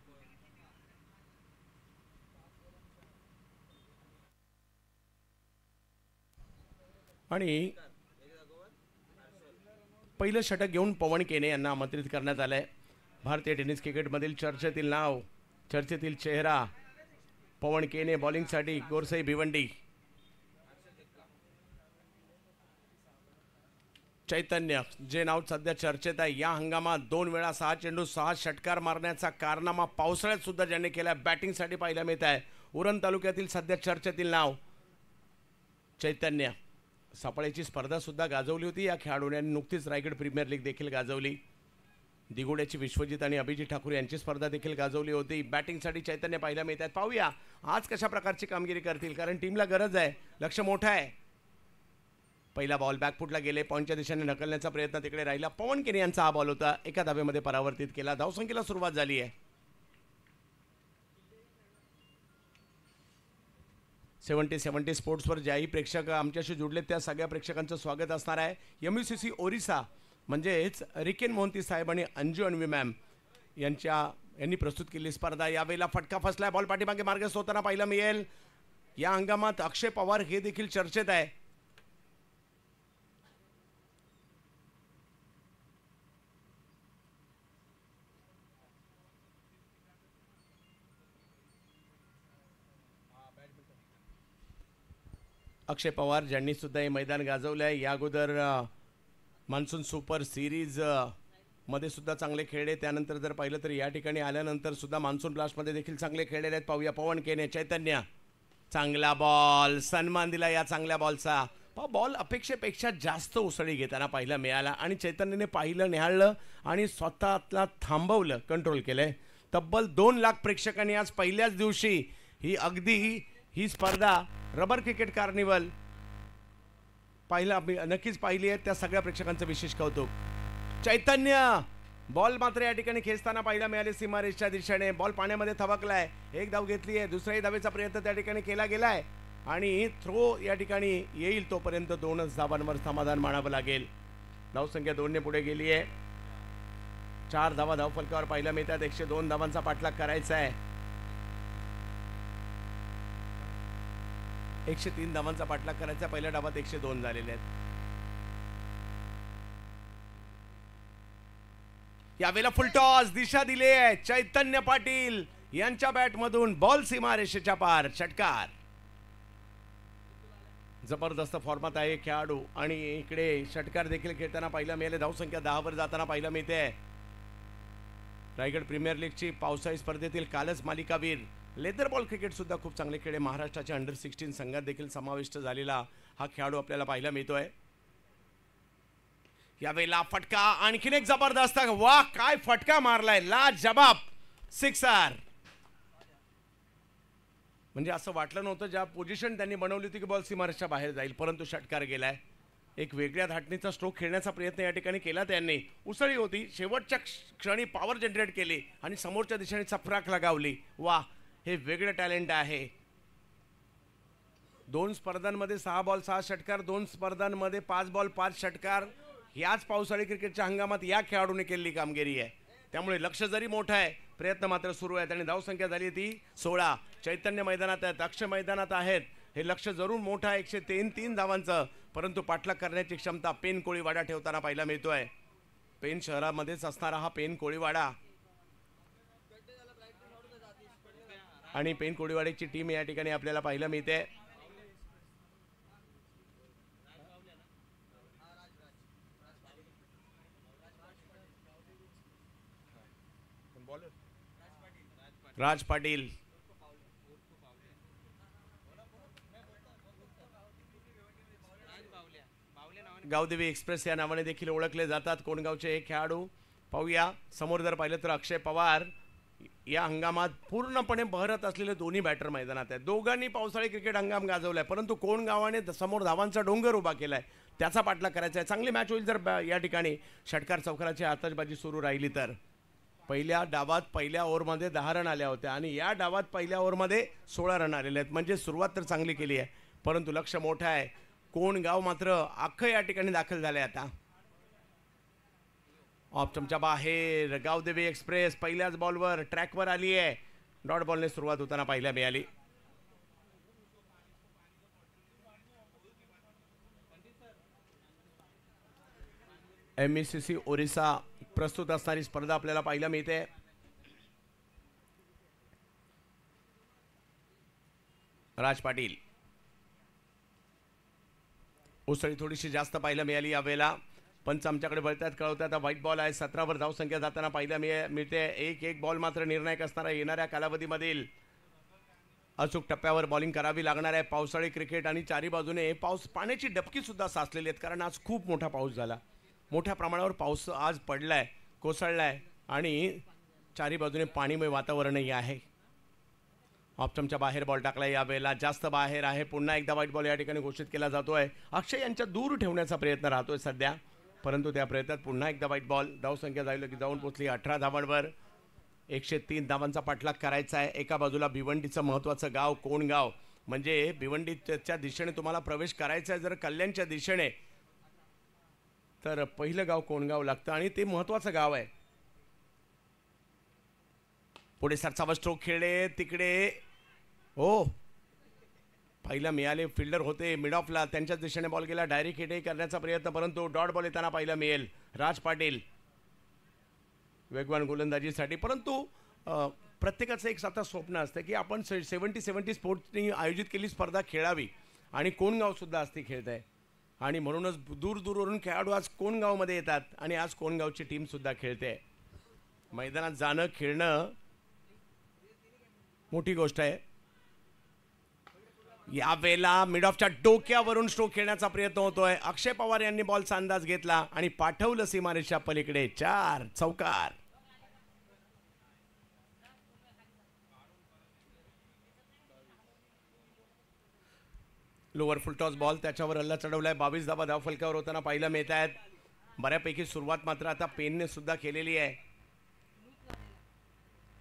आणि पहिलं षटक घेऊन पवन केने यांना आमंत्रित करण्यात आलंय. भारतीय टेनिस क्रिकेटमधील चर्चेतील नाव, चर्चेतील चेहरा पवन केने बॉलिंगसाठी, गोरसाई भिवंडी. चैतन्य जे नाव सध्या चर्चेत आहे, या हंगामात 2 वेळा 6 चेंडू 6 षटकार मारण्याचा कारनामा पावसाळ्यात सुद्धा ज्यांनी केला, बॅटिंगसाठी पाहायला मिळत आहे. उरण तालुक्यातील सध्या चर्चेतील नाव चैतन्य. सापळेची स्पर्धा सुद्धा गाजवली होती या खेळाडूंनी. नुकतीच रायगड प्रीमियर लीग देखील गाजवली. दिगोड्याची विश्वजित आणि अभिजित ठाकूर यांची स्पर्धा देखील गाजवली होती. बॅटिंगसाठी चैतन्य पाहायला मिळत आहेत. पाहूया आज कशा प्रकारची कामगिरी करतील, कारण टीमला गरज आहे, लक्ष मोठं आहे. पहिला बॉल बॅकफुटला गेले, पॉईंटच्या दिशेने ढकलण्याचा प्रयत्न तिकडे राहिला. पवन केने यांचा हा बॉल होता, एका धाब्यामध्ये परावर्तित केला. धावसंख्येला सुरुवात झाली आहे. 70 स्पोर्ट्सवर ज्याही प्रेक्षक आमच्याशी जुडलेत त्या सगळ्या प्रेक्षकांचं स्वागत असणार आहे. MUCC ओरिसा म्हणजेच रिकेन मोहंती साहेब आणि अंजू अणवी मॅम यांनी प्रस्तुत केलेली स्पर्धा. यावेळेला फटका फसलाय, बॉल पाठीमागे मार्गस्थ होताना पाहायला मिळेल. या हंगामात अक्षय पवार हे देखील चर्चेत आहे. अक्षय पवार ज्यांनी सुद्धा हे मैदान गाजवलं आहे. या अगोदर मान्सून सुपर सिरीज मध्ये सुद्धा चांगले खेळले. त्यानंतर जर पाहिलं तर या ठिकाणी आल्यानंतर सुद्धा मान्सून ब्लास्टमध्ये देखील चांगले खेळलेले आहेत. पाहूया पवन केने. चैतन्य चांगला बॉल, सन्मान दिला या चांगल्या बॉलचा. बॉल अपेक्षेपेक्षा जास्त उसळी घेताना पाहायला मिळाला आणि चैतन्यने पाहिलं, निहाळलं आणि स्वतःला थांबवलं, कंट्रोल केलंय. तब्बल 2 लाख प्रेक्षकांनी आज पहिल्याच दिवशी ही स्पर्धा रबर क्रिकेट कार्निवल नक्कीच पाहिली आहे. त्या सगळ्या प्रेक्षकांचं विशेष कौतुक. चैतन्य बॉल मात्र या ठिकाणी खेचताना पाहायला मिळाले सीमारेषच्या दिशेने. बॉल पाण्यामध्ये थबकलाय. एक धाव घेतली आहे, दुसऱ्याही धावेचा प्रयत्न त्या ठिकाणी केला गेलाय आणि थ्रो या ठिकाणी येईल तोपर्यंत 2च धावांवर समाधान मानावं लागेल. धावसंख्या 2 ने पुढे गेली आहे. 4 धावा धावफलकावर पाहायला मिळतात. 102 धावांचा पाठलाग करायचा आहे. 103 धावांचा पाठलाग करायचा. पहिल्या डावात 102 झालेले आहेत. यावेळेला फुलटॉस दिशा दिली आहे चैतन्य पाटील यांच्या बॅटमधून. बॉल सीमारेषेच्या पार, षटकार. जबरदस्त फॉर्मात आहे खेळाडू आणि इकडे षटकार देखील खेळताना पाहायला मिळाले. धावसंख्या 10 वर जाताना पाहायला मिळते. रायगड प्रीमियर लीगची पावसाळी स्पर्धेतील कालच मालिकावीर लेदर बॉल क्रिकेट सुद्धा खूप चांगले खेळले. महाराष्ट्राच्या अंडर-16 संघात देखील समाविष्ट झालेला हा खेळाडू आपल्याला पाहायला मिळतोय. यावेळेला फटका आणखीन एक जबरदस्त. वा काय फटका मारलाय, लाजवाब सिक्सर. म्हणजे असं वाटलं नव्हतं, ज्या पोझिशन त्यांनी बनवली होती की बॉल सीमारेषेच्या बाहेर जाईल, परंतु षटकार गेलाय. एक वेगळ्या धाटणीचा स्ट्रोक खेळण्याचा प्रयत्न या ठिकाणी केला त्यांनी. उसळी होती, शेवटच्या क्षणी पॉवर जनरेट केली आणि समोरच्या दिशेने चपराक लगावली. वा हे वेगळं टॅलेंट आहे. 2 स्पर्धांमध्ये 6 बॉल 6 षटकार, 2 स्पर्धांमध्ये 5 बॉल 5 षटकार. याच पावसाळी क्रिकेटच्या हंगामात या खेळाडूने केलेली कामगिरी आहे. त्यामुळे लक्ष जरी मोठं आहे, प्रयत्न मात्र सुरू आहेत आणि धावसंख्या झाली ती 16. चैतन्य मैदानात आहेत, अक्षय मैदानात आहेत. हे लक्ष जरूर मोठं आहे 103 धावांचं, परंतु पाठलाग करण्याची क्षमता पेन कोळीवाडा ठेवताना पाहायला मिळतोय. पेन शहरामध्येच असणारा हा पेन कोळीवाडा आणि पेन कोळीवाड्याची टीम या ठिकाणी आपल्याला पाहायला मिळते. राज पाटील गावदेवी एक्सप्रेस या नावाने देखील ओळखले जातात कोणगावचे हे खेळाडू. पाहूया समोर जर पाहिलं तर अक्षय पवार या हंगामात पूर्णपणे बहरत असलेले दोन्ही बॅटर मैदानात आहेत. दोघांनी पावसाळी क्रिकेट हंगाम गाजवलाय, परंतु कोणगावाने समोर धावांचा डोंगर उभा केलाय. त्याचा पाठलाग करायचा आहे. चांगली मॅच होईल जर या ठिकाणी षटकार चौकाराची आतषबाजी सुरू राहिली तर. पहिल्या डावात पहिल्या ओव्हरमध्ये 10 रन आल्या होत्या आणि या डावात पहिल्या ओव्हरमध्ये 16 रन आलेले आहेत. म्हणजे सुरुवात तर चांगली केली आहे, परंतु लक्ष मोठं आहे. कोणगाव मात्र अख्खं या ठिकाणी दाखल झालंय. आता ऑप्शनच्या बाहेर गावदेवी एक्सप्रेस पहिल्याच बॉलवर ट्रॅकवर आली आहे. डॉट बॉलने सुरुवात होताना पाहायला मिळाली. MECC ओरिसा प्रस्तुत असणारी स्पर्धा आपल्याला पाहायला मिळते. राज पाटील उसळी थोडीशी जास्त पाहायला मिळाली यावेळेला. पंच आमच्याकडे वळतात कळवतात. व्हाईट बॉल आहे. 17 धावसंख्या जाताना पाहायला मिळते. एक बॉल मात्र निर्णायक असणारा येणाऱ्या कालावधीमधील अचूक टप्प्यावर बॉलिंग करावी लागणार आहे. पावसाळी क्रिकेट आणि चारी बाजूने पाण्याची डबकी सुद्धा साचलेली आहेत, कारण आज खूप मोठा पाऊस झाला. मोठ्या प्रमाणावर पाऊस आज पडलाय, कोसळलाय आणि चारी बाजूने पाणीमय वातावरणही आहे. ऑप्टमच्या बाहेर बॉल टाकलाय यावेळेला. जास्त बाहेर आहे. पुन्हा एकदा व्हाईट बॉल या ठिकाणी घोषित केला जातोय. अक्षय यांच्या दूर ठेवण्याचा प्रयत्न राहतोय सध्या, परंतु त्या प्रयत्नात पुन्हा एकदा व्हाईट बॉल. धावसंख्या जाऊन पोहोचली 18 धावांवर. 103 धावांचा पाठलाग करायचा आहे. एका बाजूला भिवंडीचं महत्त्वाचं गाव कोणगाव, म्हणजे भिवंडीच्या दिशेने तुम्हाला प्रवेश करायचा आहे जर कल्याणच्या दिशेने, तर पहिलं गाव कोणगाव लागतं आणि ते महत्त्वाचं गाव आहे. पुढे सरसावा स्ट्रोक खेळले तिकडे. हो, पहिला मिळाले. फिल्डर होते मिड ऑफला, त्यांच्याच दिशेने बॉल गेला. डायरेक्ट हिटही करण्याचा प्रयत्न, परंतु डॉट बॉल येताना पाहायला मिळेल. राज पाटील वेगवान गोलंदाजीसाठी, परंतु प्रत्येकाचं एक स्वतः स्वप्न असतं की आपण 70 स्पोर्ट्सनी आयोजित केली स्पर्धा खेळावी आणि कोणगावसुद्धा असती खेळत आहे. आणि म्हणूनच दूरवरून खेळाडू आज कोणगावमध्ये येतात आणि आज कोणगावची टीमसुद्धा खेळते. मैदानात जाणं खेळणं मोठी गोष्ट आहे. यावेळेला मिड ऑफच्या डोक्यावरून स्ट्रोक खेळण्याचा प्रयत्न होतोय. अक्षय पवार यांनी बॉलचा अंदाज घेतला आणि पाठवलं सीमारेषा पलीकडे. 4 चौकार. लोअर फुलटॉस बॉल, त्याच्यावर हल्ला चढवलाय. 22 धावा धाव फलकावर होताना पाहायला मिळत आहेत. बऱ्यापैकी सुरुवात मात्र आता पेनने सुद्धा केलेली आहे.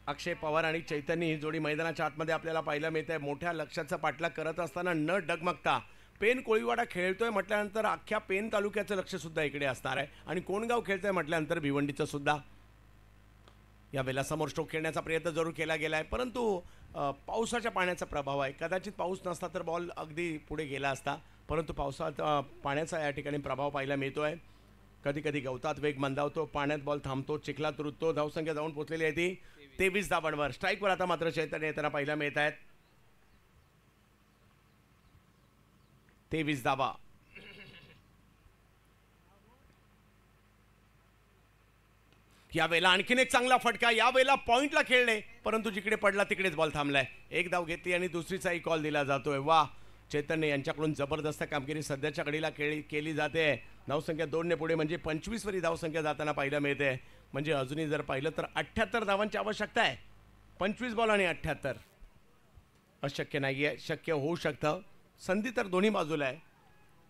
अक्षय पवार आणि चैतन्य ही जोडी मैदानाच्या आतमध्ये आपल्याला पाहायला मिळते. मोठ्या लक्ष्याचा पाठलाग करत असताना न डगमगता पेन कोळीवाडा खेळतोय म्हटल्यानंतर अख्ख्या पेन तालुक्याचं लक्ष सुद्धा इकडे असणार आहे आणि कोणगाव खेळतोय म्हटल्यानंतर भिवंडीचं सुद्धा. यावेळेला समोर स्ट्रोक खेळण्याचा प्रयत्न जरूर केला गेलाय, परंतु पावसाच्या पाण्याचा प्रभाव आहे. कदाचित पाऊस नसता तर बॉल अगदी पुढे गेला असता, परंतु पावसात पाण्याचा या ठिकाणी प्रभाव पाहायला मिळतोय. कधी कधी गवतात वेग मंदावतो, पाण्यात बॉल थांबतो, चिखलात रुततो. धावसंख्या जाऊन पोहोचलेली आहे ती 23 धावांवर. स्ट्राईकवर आता मात्र चैतन्य येताना पाहायला मिळत आहेत. 23 धावा. यावेळेला आणखीन एक चांगला फटका. यावेळेला पॉइंटला खेळले, परंतु जिकडे पडला तिकडेच बॉल थांबलाय. एक धाव घेतली आणि दुसरीचाही कॉल दिला जातोय. वा, चैतन्य यांच्याकडून जबरदस्त कामगिरी सध्याच्या घडीला केली जाते. धावसंख्या 2 ने पुढे, म्हणजे 25 वरी धावसंख्या जाताना पाहायला मिळते. म्हणजे अजूनही जर पाहिलं तर 78 धावांची आवश्यकता आहे. 25 बॉल आणि 78 अशक्य नाही आहे. शक्य होऊ शकतं. संधी तर दोन्ही बाजूला आहे.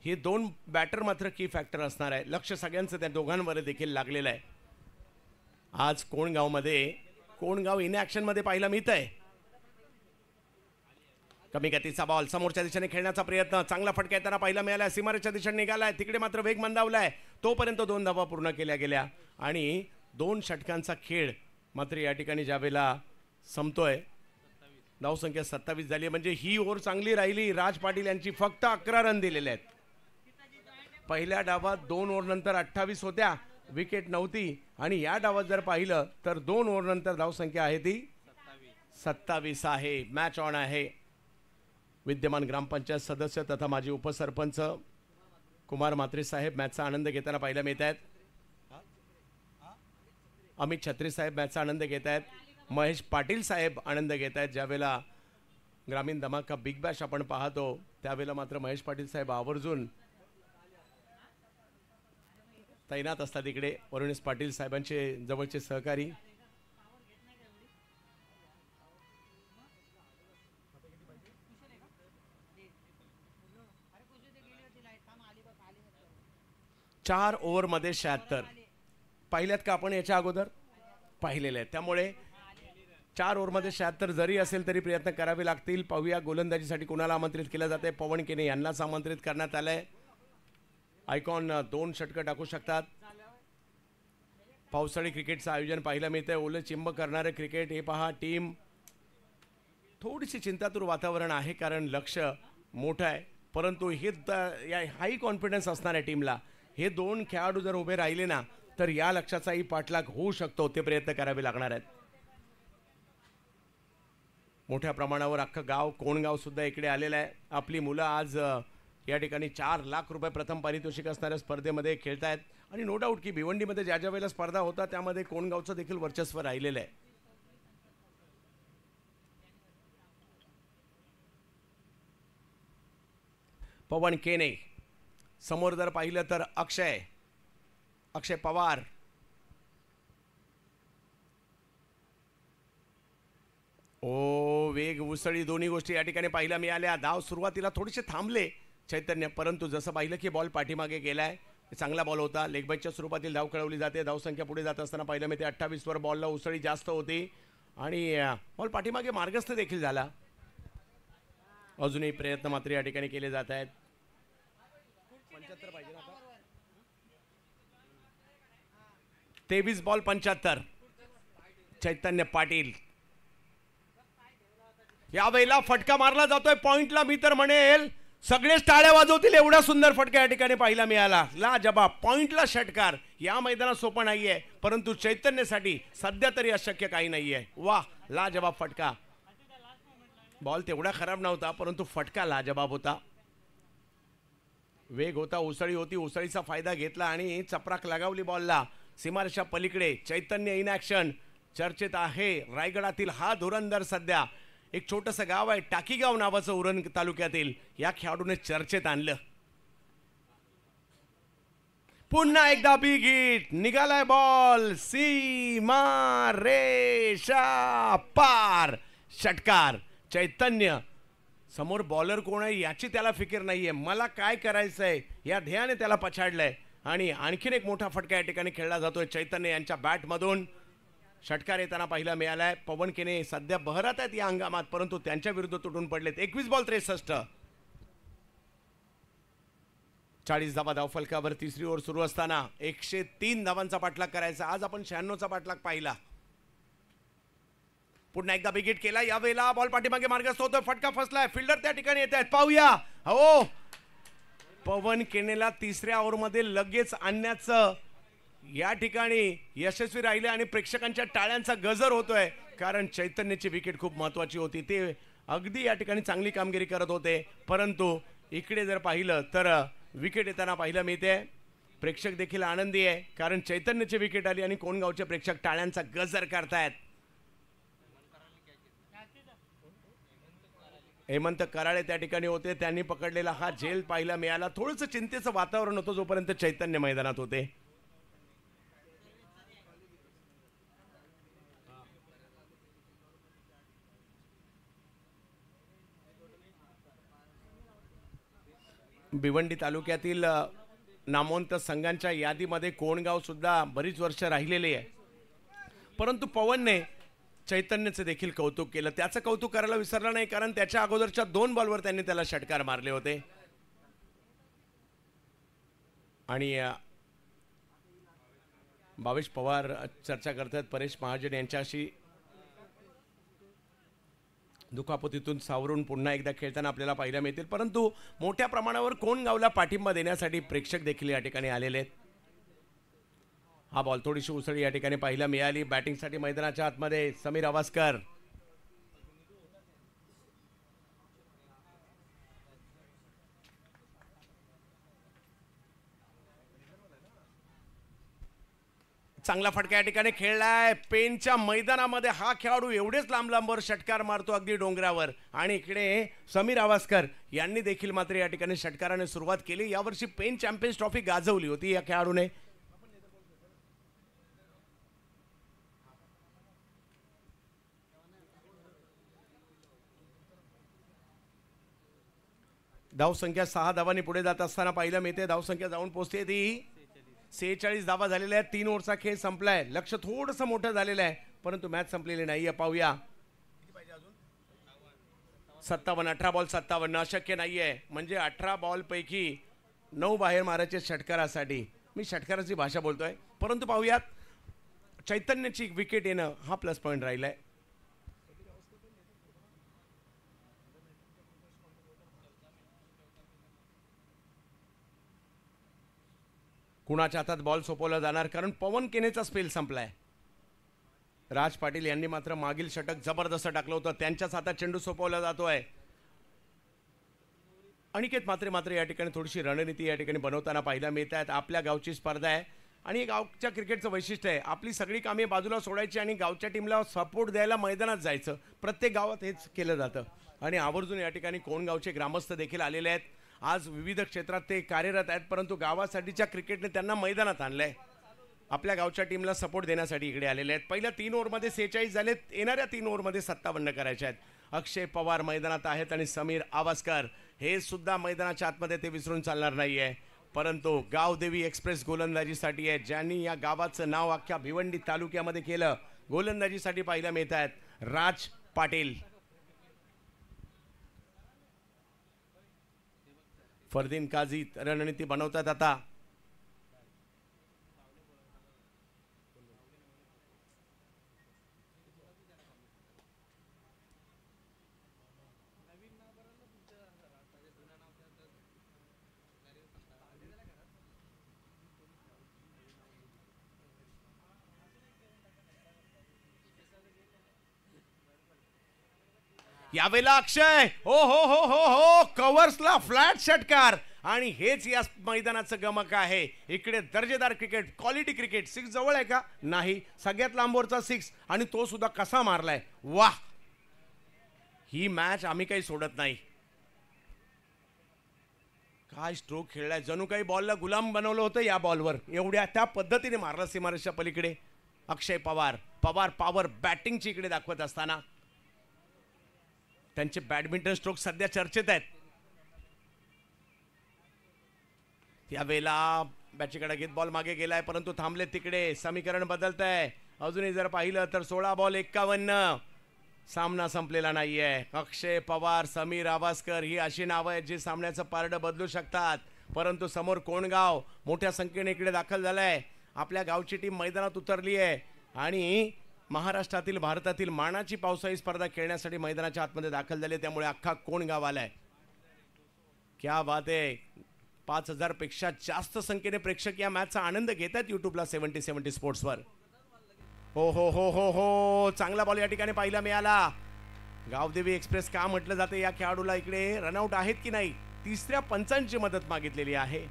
हे 2 बॅटर मात्र की फॅक्टर असणार आहे. लक्ष सगळ्यांचं त्या दोघांवर देखील लागलेलं आहे. आज कोणगाव इन ॲक्शनमध्ये पाहायला मिळत आहे. कमी गतीचा बॉल समोरच्या दिशेने खेळण्याचा प्रयत्न. चांगला फटका येताना पाहायला मिळाला. सीमारेच्या दिशेने निघालाय, तिकडे मात्र वेग मंदावलाय. तोपर्यंत 2 धावा पूर्ण केल्या गेल्या आणि 2 षटकांचा खेळ मात्र या ठिकाणी ज्यावेळेला संपतोय. धावसंख्या 27 झाली, म्हणजे ही ओव्हर चांगली राहिली. राज पाटील यांची फक्त 11 रन दिलेले आहेत. पहिल्या डावात 2 ओव्हरनंतर 28 होत्या, विकेट नव्हती. आणि या डावात जर पाहिलं तर 2 ओव्हरनंतर धावसंख्या आहे ती 27 आहे. मॅच ऑन आहे. विद्यमान ग्रामपंचायत सदस्य तथा माजी उपसरपंच कुमार म्हात्रे साहेब मॅचचा आनंद घेताना पाहायला मिळत आहेत. अमित छत्री साहेब मॅचचा आनंद घेत आहेत. महेश पाटील साहेब आनंद घेत आहेत. ज्यावेळेला ग्रामीण धमाका बिग बॅश आपण पाहतो त्यावेळेला मात्र महेश पाटील साहेब आवर्जून तैनात असतात इकडे. वरुणेश पाटील साहेबांचे जवळचे सहकारी. चार ओव्हरमध्ये 76 पाहिल्यात का आपण याच्या अगोदर? पाहिलेले आहेत. त्यामुळे 4 ओव्हरमध्ये 76 जरी असेल तरी प्रयत्न करावे लागतील. पाहूया गोलंदाजीसाठी कोणाला आमंत्रित केलं जाते. पवन केने यांनाच आमंत्रित करण्यात आलंय. आयकॉन 2 षटकं टाकू शकतात. पावसाळी क्रिकेटचं आयोजन पाहायला मिळतंय. ओले चिंब करणारे क्रिकेट. हे पहा, टीम थोडीशी चिंतातूर वातावरण आहे कारण लक्ष मोठं आहे, परंतु हे हाई कॉन्फिडन्स असणार आहे टीमला. हे दोन खेळाडू जर उभे राहिले ना तर या लक्ष्याचाही पाठलाग होऊ शकतो, ते प्रयत्न करावे लागणार आहेत. मोठ्या प्रमाणावर अख्खं गाव कोणगाव सुद्धा इकडे आलेलं आहे. आपली मुलं आज या ठिकाणी 4 लाख रुपये प्रथम पारितोषिक असणाऱ्या स्पर्धेमध्ये खेळत आहेत आणि नो डाऊट की भिवंडीमध्ये ज्या ज्या वेळेला स्पर्धा होता त्यामध्ये कोणगावचं देखील वर्चस्व राहिलेलं आहे. पवन केने समोर जर पाहिलं तर अक्षय पवार, ओ वेग उसळी दोन्ही गोष्टी या ठिकाणी पाहायला मिळाल्या. धाव सुरुवातीला थोडेसे थांबले चैतन्य, परंतु जसं पाहिलं की बॉल पाठीमागे गेलाय, चांगला बॉल होता. लेगबाईच्या स्वरूपातील धाव कळवली जाते. धावसंख्या पुढे जात असताना पाहिलं मी ते 28 वर बॉलला उसळी जास्त होती आणि बॉल पाठीमागे मार्गस्थ देखील झाला. अजूनही प्रयत्न मात्र या ठिकाणी केले जात आहेत. 75 पाहिजे ना, 23 बॉल 75. चैतन्य पाटील यावेळेला फटका मारला जातोय पॉइंटला. मी तर म्हणेल सगळेच टाळ्या वाजवतील, एवढा सुंदर फटका या ठिकाणी पाहायला मिळाला. लाजबाब पॉइंटला षटकार. या मैदानात सोपं नाहीये, परंतु चैतन्यसाठी सध्या तरी अशक्य काही नाहीये. वा लाजबाब फटका. बॉल तेवढा खराब नव्हता, परंतु फटका लाजबाब होता. वेग होता, उसळी होती, उसळीचा फायदा घेतला आणि चपराक लगावली बॉलला. सीमारेषा पलीकडे चैतन्य इन ॲक्शन चर्चेत आहे. रायगडातील हा धुरंधर सध्या एक छोटंसं गाव आहे टाकीगाव नावाचं उरण तालुक्यातील, या खेळाडूने चर्चेत आणलं. पुन्हा एकदा बिग हिट निघालाय बॉल सीमा रेषा पार. षटकार. चैतन्य समोर बॉलर कोण आहे याची त्याला फिकीर नाहीये, मला काय करायचंय या ध्येयाने त्याला पछाडलंय आणि आणखीन एक मोठा फटका या ठिकाणी खेळला जातोय चैतन्य यांच्या बॅटमधून. षटकार येताना पाहिला मिळालाय. पवन केने सध्या बहरात आहेत या हंगामात, परंतु त्यांच्या विरुद्ध तुटून पडलेत. 21 बॉल 63. 40 धावा धावफलकावर तिसरी ओव्हर सुरू असताना 103 धावांचा पाठलाग करायचा. आज आपण 96चा पाठलाग पाहिला. पुन्हा एकदा बिगिट केला. यावेळेला बॉल पाठीमागे मार्गस्थ होतोय. फटका फसलाय. फिल्डर त्या ठिकाणी येत आहेत. पाहूया. हो पवन केनेला तिसऱ्या ओव्हरमध्ये लगेच आणण्याचं या ठिकाणी यशस्वी राहिले आणि प्रेक्षकांच्या टाळ्यांचा गजर होतोय, कारण चैतन्याची विकेट खूप महत्वाची होती. ते अगदी या ठिकाणी चांगली कामगिरी करत होते, परंतु इकडे जर पाहिलं तर विकेट येताना पाहिलं मिळते. प्रेक्षक देखील आनंदी आहे, कारण चैतन्याची विकेट आली आणि कोणगावचे प्रेक्षक टाळ्यांचा गजर करतायत. हेमंत कराळे त्या ठिकाणी होते, त्यांनी पकडलेला हा झेल पाहायला मिळाला. थोडंसं चिंतेचं वातावरण होतं जोपर्यंत चैतन्य मैदानात होते. भिवंडी तालुक्यातील नामवंत संघांच्या यादीमध्ये कोणगाव सुद्धा बरीच वर्ष राहिलेले आहे, परंतु पवनने चैतन्याचे देखील कौतुक केलं. त्याचं कौतुक करायला विसरलं नाही, कारण त्याच्या अगोदरच्या 2 बॉलवर त्यांनी त्याला षटकार मारले होते. आणि भावेश पवार चर्चा करतात परेश महाजन यांच्याशी. दुखापतीतून सावरून पुन्हा एकदा खेळताना आपल्याला पाहायला मिळतील, परंतु मोठ्या प्रमाणावर कोणगावला पाठिंबा देण्यासाठी प्रेक्षक देखील या ठिकाणी आलेले आहेत. हा बॉल थोडीशी उसळी या ठिकाणी पाहायला मिळाली. बॅटिंगसाठी मैदानाच्या आतमध्ये समीर आवासकर. चांगला फटका या ठिकाणी खेळलाय. पेनच्या मैदानामध्ये हा खेळाडू एवढेच लांब लांबवर षटकार मारतो अगदी डोंगरावर, आणि इकडे समीर आवासकर यांनी देखील मात्र या ठिकाणी षटकाराने सुरुवात केली. यावर्षी पेन चॅम्पियन्स ट्रॉफी गाजवली होती या खेळाडूने. धावसंख्या 6 धावांनी पुढे जात असताना पाहिलं मिळते. धावसंख्या जाऊन पोहोचते ती 46 धावा झालेल्या आहेत. 3 ओव्हरचा खेळ संपलाय. लक्ष थोडंसं मोठं झालेलं आहे, परंतु मॅच संपलेली नाहीये. पाहूया. 57. 18 बॉल 57. अशक्य नाहीये, म्हणजे 18 बॉल पैकी 9 बाहेर मारायचे षटकारासाठी. मी षटकाराची भाषा बोलतोय, परंतु पाहूयात. चैतन्याची विकेट येणं हा प्लस पॉईंट राहिलाय. कुणाच्या हातात बॉल सोपवला जाणार, कारण पवन केनेचा स्पेल संपलाय. राज पाटील यांनी मात्र मागील षटक जबरदस्त टाकलं होतं, त्यांच्याच हातात चेंडू सोपवला जातोय. अनिकेत मात्र या ठिकाणी थोडीशी रणनीती या ठिकाणी बनवताना पाहायला मिळत आहेत. आपल्या गावची स्पर्धा आहे आणि गावच्या क्रिकेटचं वैशिष्ट्य आहे, आपली सगळी कामे बाजूला सोडायची आणि गावच्या टीमला सपोर्ट द्यायला मैदानात जायचं. प्रत्येक गावात हेच केलं जातं आणि आवर्जून या ठिकाणी कोणगावचे ग्रामस्थ देखील आलेले आहेत. आज विविध क्षेत्रात ते कार्यरत आहेत, परंतु गावासाठीच्या क्रिकेटने त्यांना मैदानात आणलंय. आपल्या गावच्या टीमला सपोर्ट देण्यासाठी इकडे आलेले आहेत. पहिल्या 3 ओव्हरमध्ये 46 झालेत, येणाऱ्या 3 ओव्हरमध्ये 57 करायचे आहेत. अक्षय पवार मैदानात आहेत आणि समीर आवासकर हे सुद्धा मैदानाच्या आतमध्ये, ते विसरून चालणार नाहीये. परंतु गावदेवी एक्सप्रेस गोलंदाजीसाठी आहे, ज्यांनी या गावाचं नाव अख्ख्या भिवंडी तालुक्यामध्ये केलं. गोलंदाजीसाठी पाहायला मिळत आहेत राज पाटील. फरदीन काझी रणनीती बनवतात आता. यावेळेला अक्षय हो हो हो हो हो कव्हर्सला फ्लॅट षटकार आणि हेच या मैदानाचं गमक आहे. इकडे दर्जेदार क्रिकेट, क्वालिटी क्रिकेट. 6 जवळ आहे का? नाही, सगळ्यात लांबवरचा 6 आणि तो सुद्धा कसा मारलाय. वाह, ही मॅच आम्ही काही सोडत नाही. काय स्ट्रोक खेळलाय, जणू काही बॉलला गुलाम बनवलं होतं या बॉलवर. एवढ्या त्या पद्धतीने मारला सीमारेषच्या पलीकडे अक्षय पवार. पॉवर बॅटिंगची इकडे दाखवत असताना त्यांचे बॅडमिंटन स्ट्रोक सध्या चर्चेत आहेत. यावेळेला बॅटचीकडे घेत बॉल मागे गेलाय, परंतु थांबले तिकडे. समीकरण बदलत आहे. अजूनही जर पाहिलं तर 16 बॉल 51. सामना संपलेला नाहीये. अक्षय पवार, समीर आवासकर ही अशी नावं आहेत जी सामन्याचं पारडं बदलू शकतात. परंतु समोर कोणगाव मोठ्या संख्येने इकडे दाखल झालाय. आपल्या गावची टीम मैदानात उतरली आहे आणि महाराष्ट्रातील, भारतातील मानाची पावसाळी स्पर्धा खेळण्यासाठी मैदानाच्या आतमध्ये दाखल झाले. त्यामुळे अख्खा कोणगाव आलाय. क्या बात आहे. 5000 पेक्षा जास्त संख्येने प्रेक्षक या मॅचचा आनंद घेतात युट्यूबला 70 स्पोर्ट्सवर. हो हो हो हो हो, चांगला बॉल या ठिकाणी पाहायला मिळाला. गावदेवी एक्सप्रेस का म्हटलं जातं या खेळाडूला. इकडे रनआउट आहेत की नाही, तिसऱ्या पंचांची मदत मागितलेली आहे.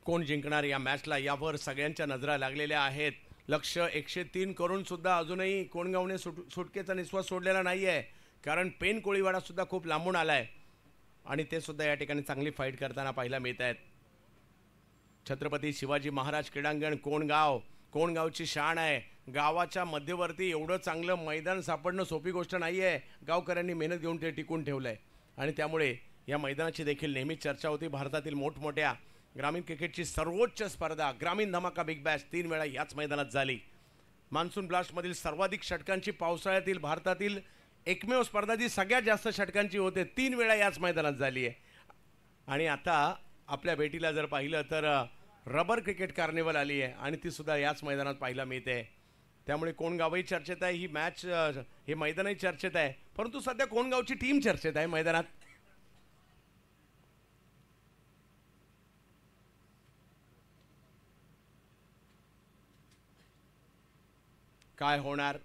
कोण जिंकणार या मॅचला यावर सगळ्यांच्या नजरा लागलेल्या आहेत. लक्ष 103 करून सुद्धा अजूनही कोणगावने सुटकेचा निश्वास सोडलेला नाहीये, कारण पेन कोळीवाडा सुद्धा खूप लांबून आलाय आणि ते सुद्धा या ठिकाणी चांगली फाईट करताना पाहायला मिळत आहेत. छत्रपती शिवाजी महाराज क्रीडांगण कोणगावची शान आहे. गावाच्या मध्यवर्ती एवढं चांगलं मैदान सापडणं सोपी गोष्ट नाहीये. गावकऱ्यांनी मेहनत घेऊन ते टिकून ठेवलंय आणि त्यामुळे या मैदानाची देखील नेहमीच चर्चा होती. भारतातील मोठमोठ्या ग्रामीण क्रिकेटची सर्वोच्च स्पर्धा ग्रामीण धमाका बिग बॅश 3 वेळा याच मैदानात झाली. मान्सून ब्लास्टमधील सर्वाधिक षटकांची पावसाळ्यातील भारतातील एकमेव स्पर्धा जी सगळ्यात जास्त षटकांची होते 3 वेळा याच मैदानात झाली आहे. आणि आता आपल्या भेटीला जर पाहिलं तर रबर क्रिकेट कार्निवल आली आहे आणि ती सुद्धा याच मैदानात पाहायला मिळते. त्यामुळे कोणगावही चर्चेत आहे, ही मॅच हे मैदानही चर्चेत आहे, परंतु सध्या कोणगावची टीम चर्चेत आहे मैदानात. काय होणार,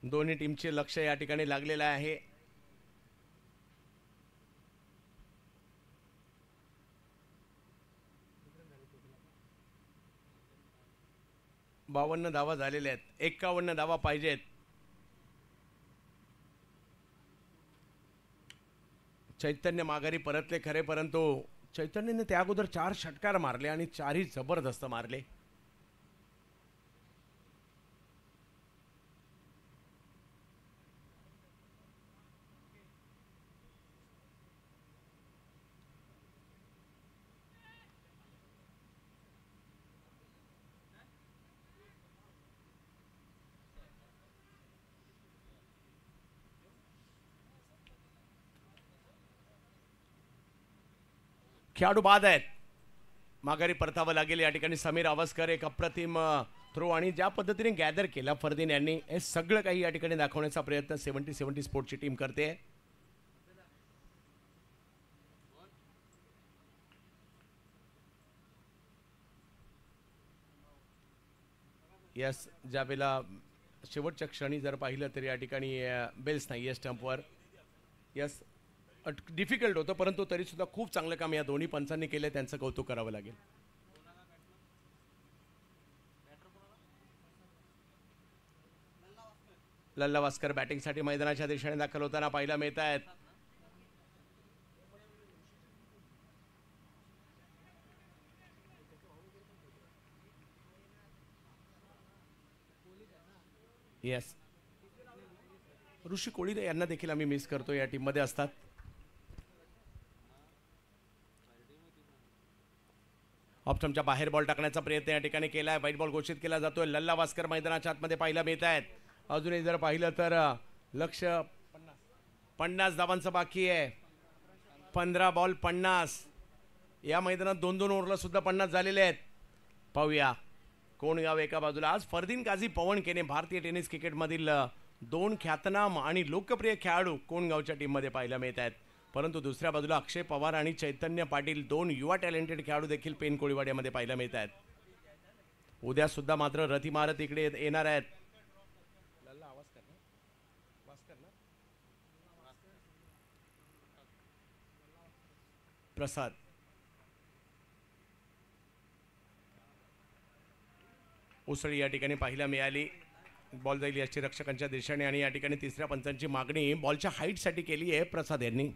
दोन्ही टीमचे लक्ष या ठिकाणी लागलेलं आहे. बावन्न धावा झालेल्या आहेत, 51 धावा पाहिजेत. चैतन्य माघारी परतले खरे, परंतु चैतन्यने त्या अगोदर 4 षटकार मारले आणि 4ही जबरदस्त मारले. खेळाडू बाद आहेत. माघारी परतावं लागेल या ठिकाणी. समीर अवस्कर एक अप्रतिम थ्रो आणि ज्या पद्धतीने गॅदर केला फरदीन यांनी हे सगळं काही या ठिकाणी दाखवण्याचा प्रयत्न 70-70 स्पोर्ट्सची टीम करते. यस, ज्यावेळेला शेवटच्या क्षणी जर पाहिलं तर या ठिकाणी बेल्स नाही आहे स्टंपवर. यस, डिफिकल्ट होतं परंतु तरीसुद्धा खूप चांगलं काम या दोन्ही पंचांनी केलं, त्यांचं कौतुक करावं लागेल. लल्ला वास्कर बॅटिंगसाठी मैदानाच्या दिशेने दाखल होताना पाहायला मिळत आहेत. येस, ऋषी कोळी यांना देखील आम्ही मिस करतो, या टीममध्ये असतात. ऑप्शनच्या बाहेर बॉल टाकण्याचा प्रयत्न या ठिकाणी केलाय. व्हाईट बॉल घोषित केला जातोय. लल्ला वास्कर मैदानाच्या आतमध्ये पाहायला मिळत आहेत. अजूनही जर पाहिलं तर लक्ष 50 धावांचं बाकी आहे. 15 बॉल 50. या मैदानात 2-2 ओव्हरला सुद्धा 50 झालेले आहेत. पाहूया कोण गाव एका बाजूला. आज फरदीन काझी, पवन केने भारतीय टेनिस क्रिकेटमधील 2 ख्यातनाम आणि लोकप्रिय खेळाडू कोणगावच्या टीममध्ये पाहायला मिळत आहेत. परंतु दुसऱ्या बाजूला अक्षय पवार आणि चैतन्य पाटील 2 युवा टॅलेंटेड खेळाडू देखील पेन कोळीवाड्यामध्ये पाहायला मिळत आहेत. उद्या सुद्धा मात्र रथ इमारत इकडे येणार आहेत. प्रसाद उसळी या ठिकाणी पाहायला मिळाली. बॉल जाईल याची रक्षकांच्या दिशेने आणि या ठिकाणी तिसऱ्या पंचांची मागणी बॉलच्या हाईटसाठी केली आहे प्रसाद यांनी.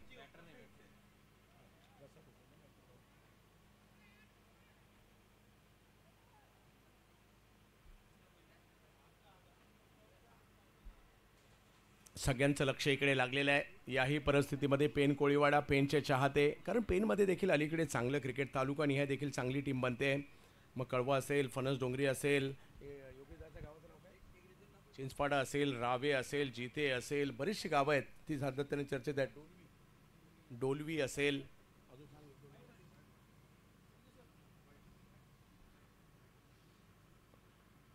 सगळ्यांचं लक्ष इकडे लागलेलं आहे. याही परिस्थितीमध्ये पेन कोळीवाडा, पेनचे चाहते, कारण पेनमध्ये देखील अलीकडे चांगलं क्रिकेट तालुका निहाय देखील चांगली टीम बनते. मग कळवा असेल, फणस डोंगरी असेल, चिंचपाडा असेल, रावे असेल, जिते असेल, बरीचशी गावं आहेत ती सातत्याने चर्चेत आहेत. डोलवी असेल,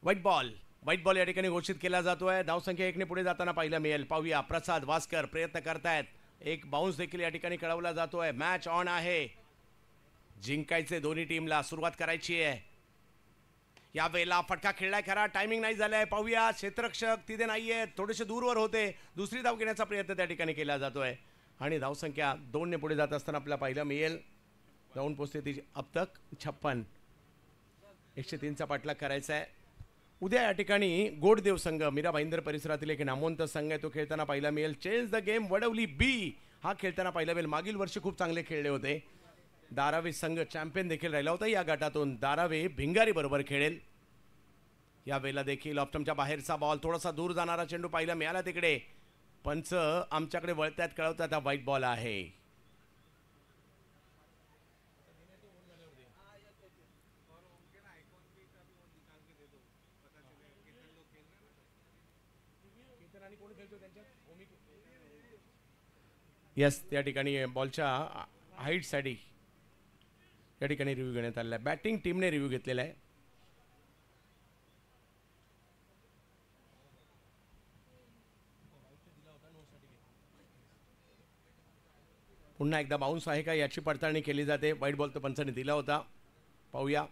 व्हाईट बॉल या ठिकाणी घोषित केला जातोय. धावसंख्या 1 ने पुढे जाताना पाहायला मिळेल. पाहूया प्रसाद वास्कर प्रयत्न करतायत. एक बाउन्स देखील या ठिकाणी कळवला जातोय. मॅच ऑन आहे. जिंकायचे दोन्ही टीमला, सुरुवात करायची आहे. या वेळेला फटका खेळलाय खरा, टायमिंग नाही झालाय. पाहूया क्षेत्ररक्षक तिथे नाहीये, थोडेसे दूरवर होते. दुसरी धाव घेण्याचा प्रयत्न त्या ठिकाणी केला जातोय आणि धावसंख्या 2 ने पुढे जात असताना आपल्याला पाहायला मिळेल. धावून पोहोचते ती अब तक 56. 103चा पाठलाग करायचा आहे. उद्या या ठिकाणी गोडदेव संघ, मीरा भाईंदर परिसरातील एक नामवंत संघ आहे, तो खेळताना पाहायला मिळेल. चेंज द गेम वडवली बी हा खेळताना पाहायला मिळेल. मागील वर्षी खूप चांगले खेळले होते. धारावी संघ चॅम्पियन देखील राहिला होता या गटातून. धारावी भिंगारी बरोबर खेळेल. या वेळेला देखील ऑप्टमच्या बाहेरचा बॉल, थोडासा दूर जाणारा चेंडू पाहायला मिळाला. तिकडे पंच आमच्याकडे वळतात, कळवतात हा व्हाईट बॉल आहे. यस, त्या ठिकाणी बॉलच्या हाईटसाठी या ठिकाणी रिव्ह्यू घेण्यात आलेला आहे. बॅटिंग टीमने रिव्ह्यू घेतलेला आहे. पुन्हा एकदा बाउन्स आहे का याची पडताळणी केली जाते. व्हाईट बॉल तर पंचाने दिला होता. पाहूया.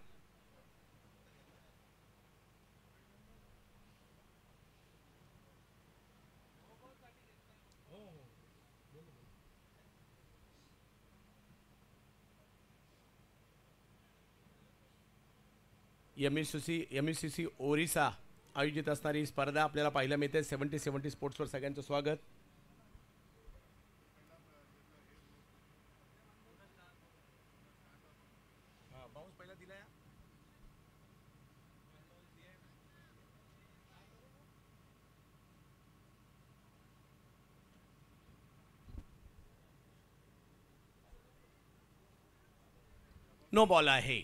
एमईसीसी ओरिसा आयोजित असणारी स्पर्धा आपल्याला पाहायला मिळते. 70-70 स्पोर्ट्सवर सगळ्यांचं स्वागत. नो बॉल आहे.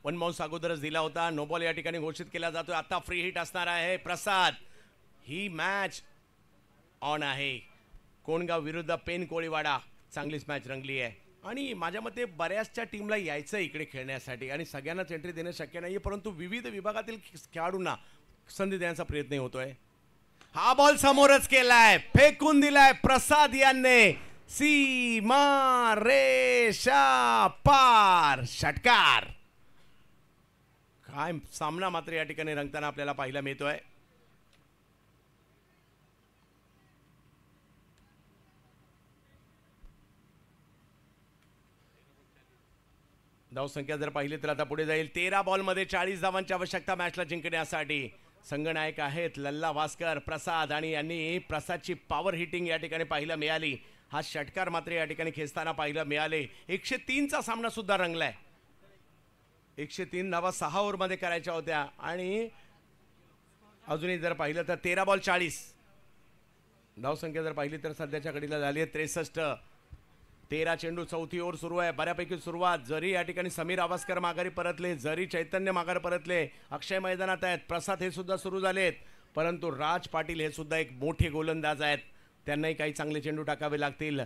1 बाउन्स अगोदरच दिला होता. नो बॉल या ठिकाणी घोषित केला जातोय. आता फ्री हिट असणार आहे. प्रसाद, ही मॅच ऑन आहे. कोणगाव विरुद्ध पेन कोळीवाडा, चांगलीच मॅच रंगली आहे. आणि माझ्या मते बऱ्याचशा टीमला यायचं इकडे खेळण्यासाठी आणि सगळ्यांनाच एंट्री देणं शक्य नाही आहे, परंतु विविध विभागातील खेळाडूंना संधी देण्याचा प्रयत्न होतोय. हा बॉल समोरच केलाय, फेकून दिलाय प्रसाद यांनी, सीमा रेषा पार, षटकार. काय सामना मात्र या ठिकाणी रंगताना आपल्याला पाहायला मिळतोय. धावसंख्या जर पाहिली तर आता पुढे जाईल. 13 बॉलमध्ये 40 धावांची आवश्यकता मॅचला जिंकण्यासाठी. संघनायक आहेत लल्ला वास्कर, प्रसाद, आणि यांनी प्रसादची पॉवर हिटिंग या ठिकाणी पाहायला मिळाली. हा षटकार मात्र या ठिकाणी खेचताना पाहायला मिळाले. 103चा सामना सुद्धा रंगलाय. 103 धावा 6 ओव्हरमध्ये करायच्या होत्या आणि अजूनही जर पाहिलं तर 13 बॉल 40 धावसंख्या जर पाहिली तर सध्याच्या घडीला झाली आहे 63. 13 चेंडू, चौथी ओव्हर सुरू आहे. बऱ्यापैकी सुरुवात. जरी या ठिकाणी समीर आवासकर माघारी परतले, जरी चैतन्य माघारी परतले, अक्षय मैदानात आहेत, प्रसाद हे सुद्धा सुरू झालेत, परंतु राज पाटील हे सुद्धा एक मोठे गोलंदाज आहेत. त्यांनाही काही चांगले चेंडू टाकावे लागतील.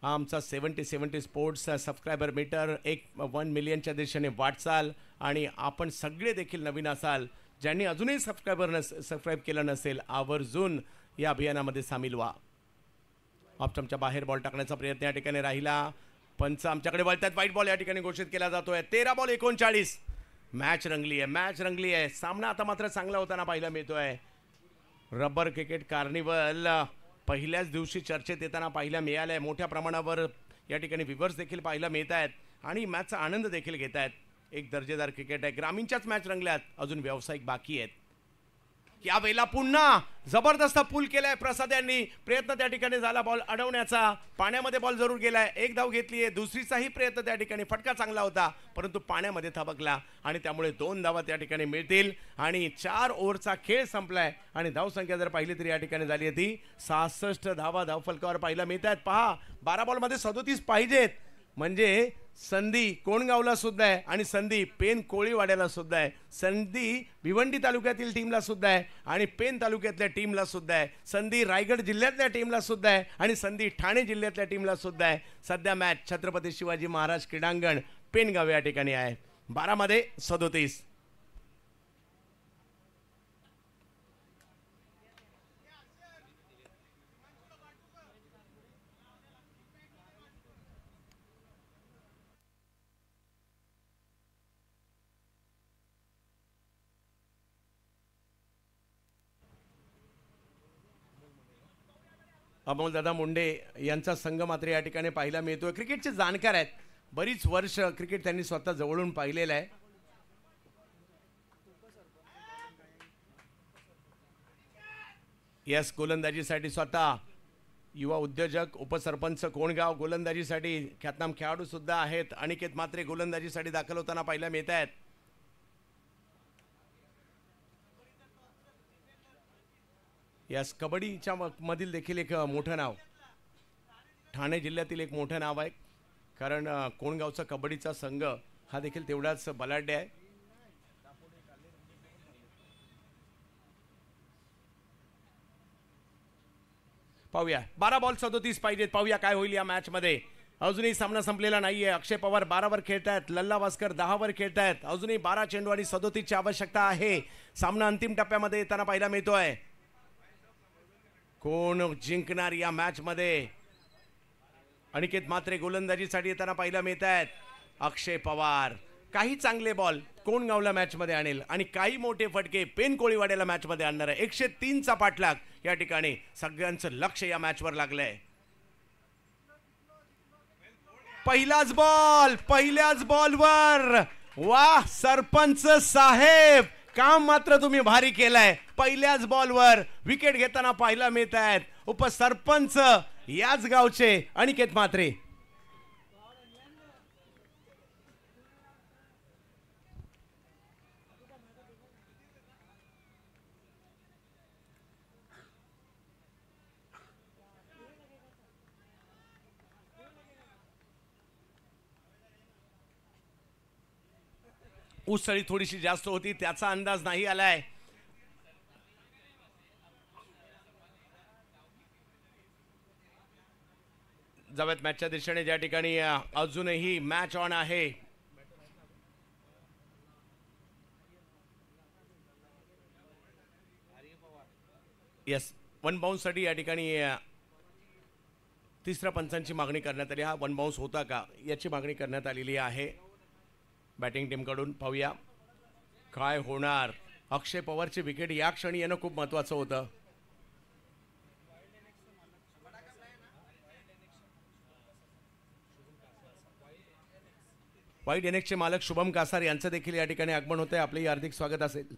आमचा 70 स्पोर्ट्स सबस्क्रायबर मीटर 1 मिलियनच्या दिशेने वाटचाल. आणि आपण सगळे देखील नवीन असाल, ज्यांनी अजूनही सबस्क्राईब केलं नसेल, आवर्जून या अभियानामध्ये सामील व्हा. ऑप्शनच्या बाहेर बॉल टाकण्याचा प्रयत्न या ठिकाणी राहिला. पंच आमच्याकडे वळतात. व्हाईट बॉल या ठिकाणी घोषित केला जातोय. 13 बॉल 39. मॅच रंगली आहे. सामना आता मात्र चांगला होताना पाहायला मिळतोय. रबर क्रिकेट कार्निवल पहिल्याच दिवशी चर्चेत येताना पाहायला मिळालंय. मोठ्या प्रमाणावर या ठिकाणी व्ह्यूअर्स देखील पाहायला मिळत आहेत आणि मॅचचा आनंद देखील घेत आहेत. एक दर्जेदार क्रिकेट आहे. ग्रामीणच्याच मॅच रंगल्यात, अजून व्यावसायिक बाकी आहेत. यावेळेला पुन्हा जबरदस्त पूल केलाय प्रसाद यांनी. प्रयत्न त्या ठिकाणी झाला बॉल अडवण्याचा. पाण्यामध्ये बॉल जरूर गेलाय. एक धाव घेतली आहे. दुसरीचाही प्रयत्न त्या ठिकाणी, फटका चांगला होता परंतु पाण्यामध्ये थबकला आणि त्यामुळे 2 धावा त्या ठिकाणी मिळतील. आणि 4 ओव्हरचा खेळ संपलाय आणि धावसंख्या जर पाहिली तर या ठिकाणी झाली ती 66 धावा धावफलकावर पाहायला मिळत आहेत. पहा, 12 बॉलमध्ये 37 पाहिजेत, म्हणजे संधी कोणगावला सुद्धा आहे आणि संधी पेन कोळीवाड्याला सुद्धा आहे. संधी भिवंडी तालुक्यातील टीमला सुद्धा आहे आणि पेन तालुक्यातल्या टीमला सुद्धा आहे. संधी रायगड जिल्ह्यातल्या टीमला सुद्धा आहे आणि संधी ठाणे जिल्ह्यातल्या टीमला सुद्धा आहे. सध्या मॅच छत्रपती शिवाजी महाराज क्रीडांगण पेनगाव या ठिकाणी आहे. 12 मध्ये 37. अमोलदादा मुंडे यांचा संघ मात्र या ठिकाणी पाहायला मिळतोय. क्रिकेटचे जाणकार आहेत. बरीच वर्ष क्रिकेट त्यांनी स्वतः जवळून पाहिलेलं आहे. यस, गोलंदाजीसाठी स्वतः युवा उद्योजक, उपसरपंच कोणगाव, गोलंदाजीसाठी ख्यातनाम खेळाडू सुद्धा आहेत. अनिकेत मात्रे गोलंदाजीसाठी दाखल होताना पाहायला मिळत आहेत. यास कबड्डीच्या मधील देखील एक मोठं नाव, ठाणे जिल्ह्यातील एक मोठं नाव आहे, कारण कोणगावचा कबड्डीचा संघ हा देखील तेवढाच बलाढ्य आहे. पाहूया, 12 बॉल 37 पाहिजेत. पाहूया काय होईल या मॅच मध्ये. अजूनही सामना संपलेला नाहीये. अक्षय पवार 12 वर खेळतायत, लल्ला वास्कर 10 वर खेळतायत. अजूनही 12 चेंडू आणि 37 ची आवश्यकता आहे. सामना अंतिम टप्प्यामध्ये येताना पाहायला मिळतोय. कोण जिंकणार या मॅच मध्ये? अनिकेत मात्रे गोलंदाजीसाठी येताना पाहायला मिळत आहेत. अक्षय पवार काही चांगले बॉल कोणगावला मॅच मध्ये आणेल आणि काही मोठे फटके पेन कोळीवाड्याला मॅच मध्ये आणणार आहे. 103 चा पाठलाग या ठिकाणी सगळ्यांचं लक्ष या मॅच वर लागलंय. पहिल्याच बॉलवर वाह सरपंच साहेब, काम मात्र तुम्ही भारी केलंय. पहिल्याच बॉलवर विकेट घेताना पाहायला मिळत आहेत उपसरपंच याच गावचे अनिकेत मात्रे. उसळी थोडीशी जास्त होती, त्याचा अंदाज नाही आलाय. जाऊयात मॅचच्या दिशेने, ज्या ठिकाणी अजूनही मॅच ऑन आहे. येस, 1 बाउन्ससाठी या ठिकाणी तिसऱ्या पंचांची मागणी करण्यात आली. हा 1 बाउन्स होता का याची मागणी करण्यात आलेली आहे बॅटिंग टीमकडून. पाहूया काय होणार. अक्षय पवारची विकेट या क्षणी येणं खूप महत्त्वाचं होतं. वाईट एनेक्सचे मालक शुभम कासार यांचं देखील या ठिकाणी आगमन होतंय. आपलंही हार्दिक स्वागत असेल.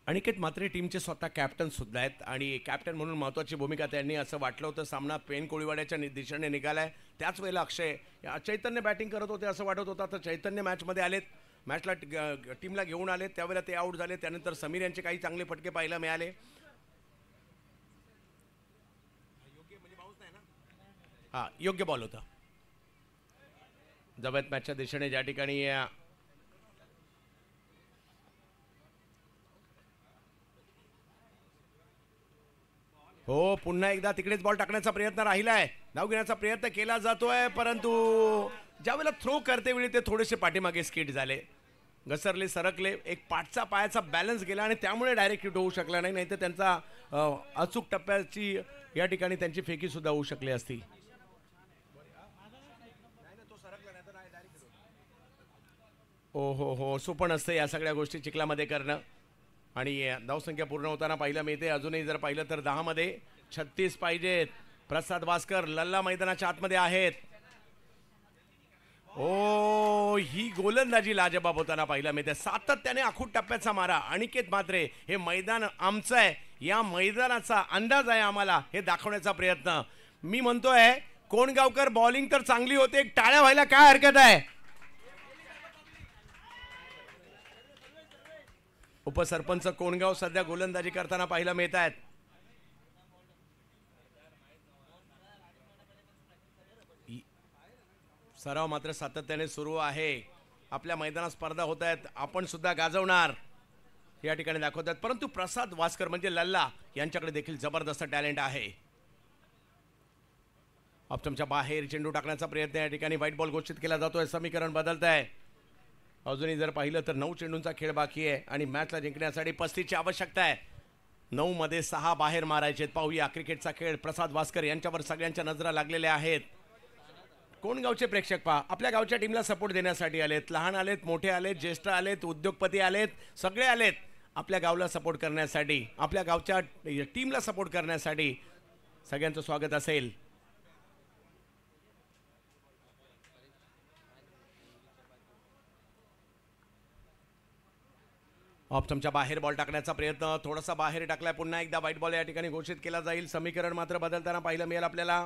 अनिकेत म्हात्रे टीमचे स्वतः कॅप्टन सुद्धा आहेत आणि कॅप्टन म्हणून महत्त्वाची भूमिका त्यांनी, असं वाटलं होतं. सामना पेन कोळीवाड्याच्या दिशेने निघालाय. त्याच वेळेला अक्षय चैतन्य बॅटिंग करत होते असं वाटत होतं. तर चैतन्य मॅचमध्ये आलेत, मॅचला टीमला घेऊन आले, त्यावेळेला ते आऊट झाले. त्यानंतर समीर यांचे काही चांगले फटके पाहायला मिळाले. हा योग्य बॉल होता. जवळ मॅचच्या दिशेने ज्या ठिकाणी हो, पुन्हा एकदा तिकडेच बॉल टाकण्याचा प्रयत्न राहिलाय. धाव घेण्याचा प्रयत्न केला जातोय, परंतु ज्यावेळेला थ्रो करते वेळी ते थोडेसे पाठीमागे स्किट झाले, घसरले, सरकले. एक पाठचा पायाचा बॅलन्स गेला आणि त्यामुळे डायरेक्ट हिट होऊ शकला नाही. नाहीतर त्यांचा अचूक टप्प्याची या ठिकाणी त्यांची फेकी सुद्धा होऊ शकली असती. ओ हो, सोपं नसतं या सगळ्या गोष्टी चिखलामध्ये करणं. आणि धावसंख्या पूर्ण होताना पाहायला मिळते. अजूनही जर पाहिलं तर 10 मध्ये 36 पाहिजेत. प्रसाद वास्कर लल्ला मैदानाच्या आतमध्ये आहेत. ओ, ही गोलंदाजी लाजबाब होताना पाहायला मिळते. सातत्याने आखूट टप्प्याचा मारा. अनिकेत म्हात्रे, हे मैदान आमचं आहे, या मैदानाचा अंदाज आहे आम्हाला, हे दाखवण्याचा प्रयत्न. मी म्हणतोय कोणगावकर बॉलिंग तर चांगली होते, टाळ्या व्हायला काय हरकत आहे. उपसरपंच कोणगाव सध्या गोलंदाजी करताना पाहायला मिळत आहेत. सराव मात्र सातत्याने सुरू आहे. आपल्या मैदानात स्पर्धा होत आहेत, आपण सुद्धा गाजवणार या ठिकाणी दाखवतात. परंतु प्रसाद वास्कर म्हणजे लल्ला यांच्याकडे देखील जबरदस्त टॅलेंट आहे. ऑप्शनच्या बाहेर चेंडू टाकण्याचा प्रयत्न या ठिकाणी व्हाईट बॉल घोषित केला जातोय. समीकरण बदलत आहे. अजूनही जर पाहिलं तर 9 चेंडूंचा खेळ बाकी आहे आणि मॅचला जिंकण्यासाठी 35ची आवश्यकता आहे. 9 मध्ये 6 बाहेर मारायचे. पाहूया क्रिकेटचा खेळ. प्रसाद वास्कर यांच्यावर सगळ्यांच्या नजरा लागलेल्या आहेत. कोणगावचे प्रेक्षक पहा, आपल्या गावच्या टीमला सपोर्ट देण्यासाठी आलेत. लहान आलेत, मोठे आलेत, ज्येष्ठ आलेत, उद्योगपती आलेत, सगळे आलेत आपल्या गावला सपोर्ट करण्यासाठी, आपल्या गावच्या टीमला सपोर्ट करण्यासाठी. सगळ्यांचं स्वागत असेल. ऑप्शनच्या बाहेर बॉल टाकण्याचा प्रयत्न, थोडासा बाहेर टाकलाय. पुन्हा एकदा व्हाईट बॉल या ठिकाणी घोषित केला जाईल. समीकरण मात्र बदलताना पाहायला मिळेल आपल्याला.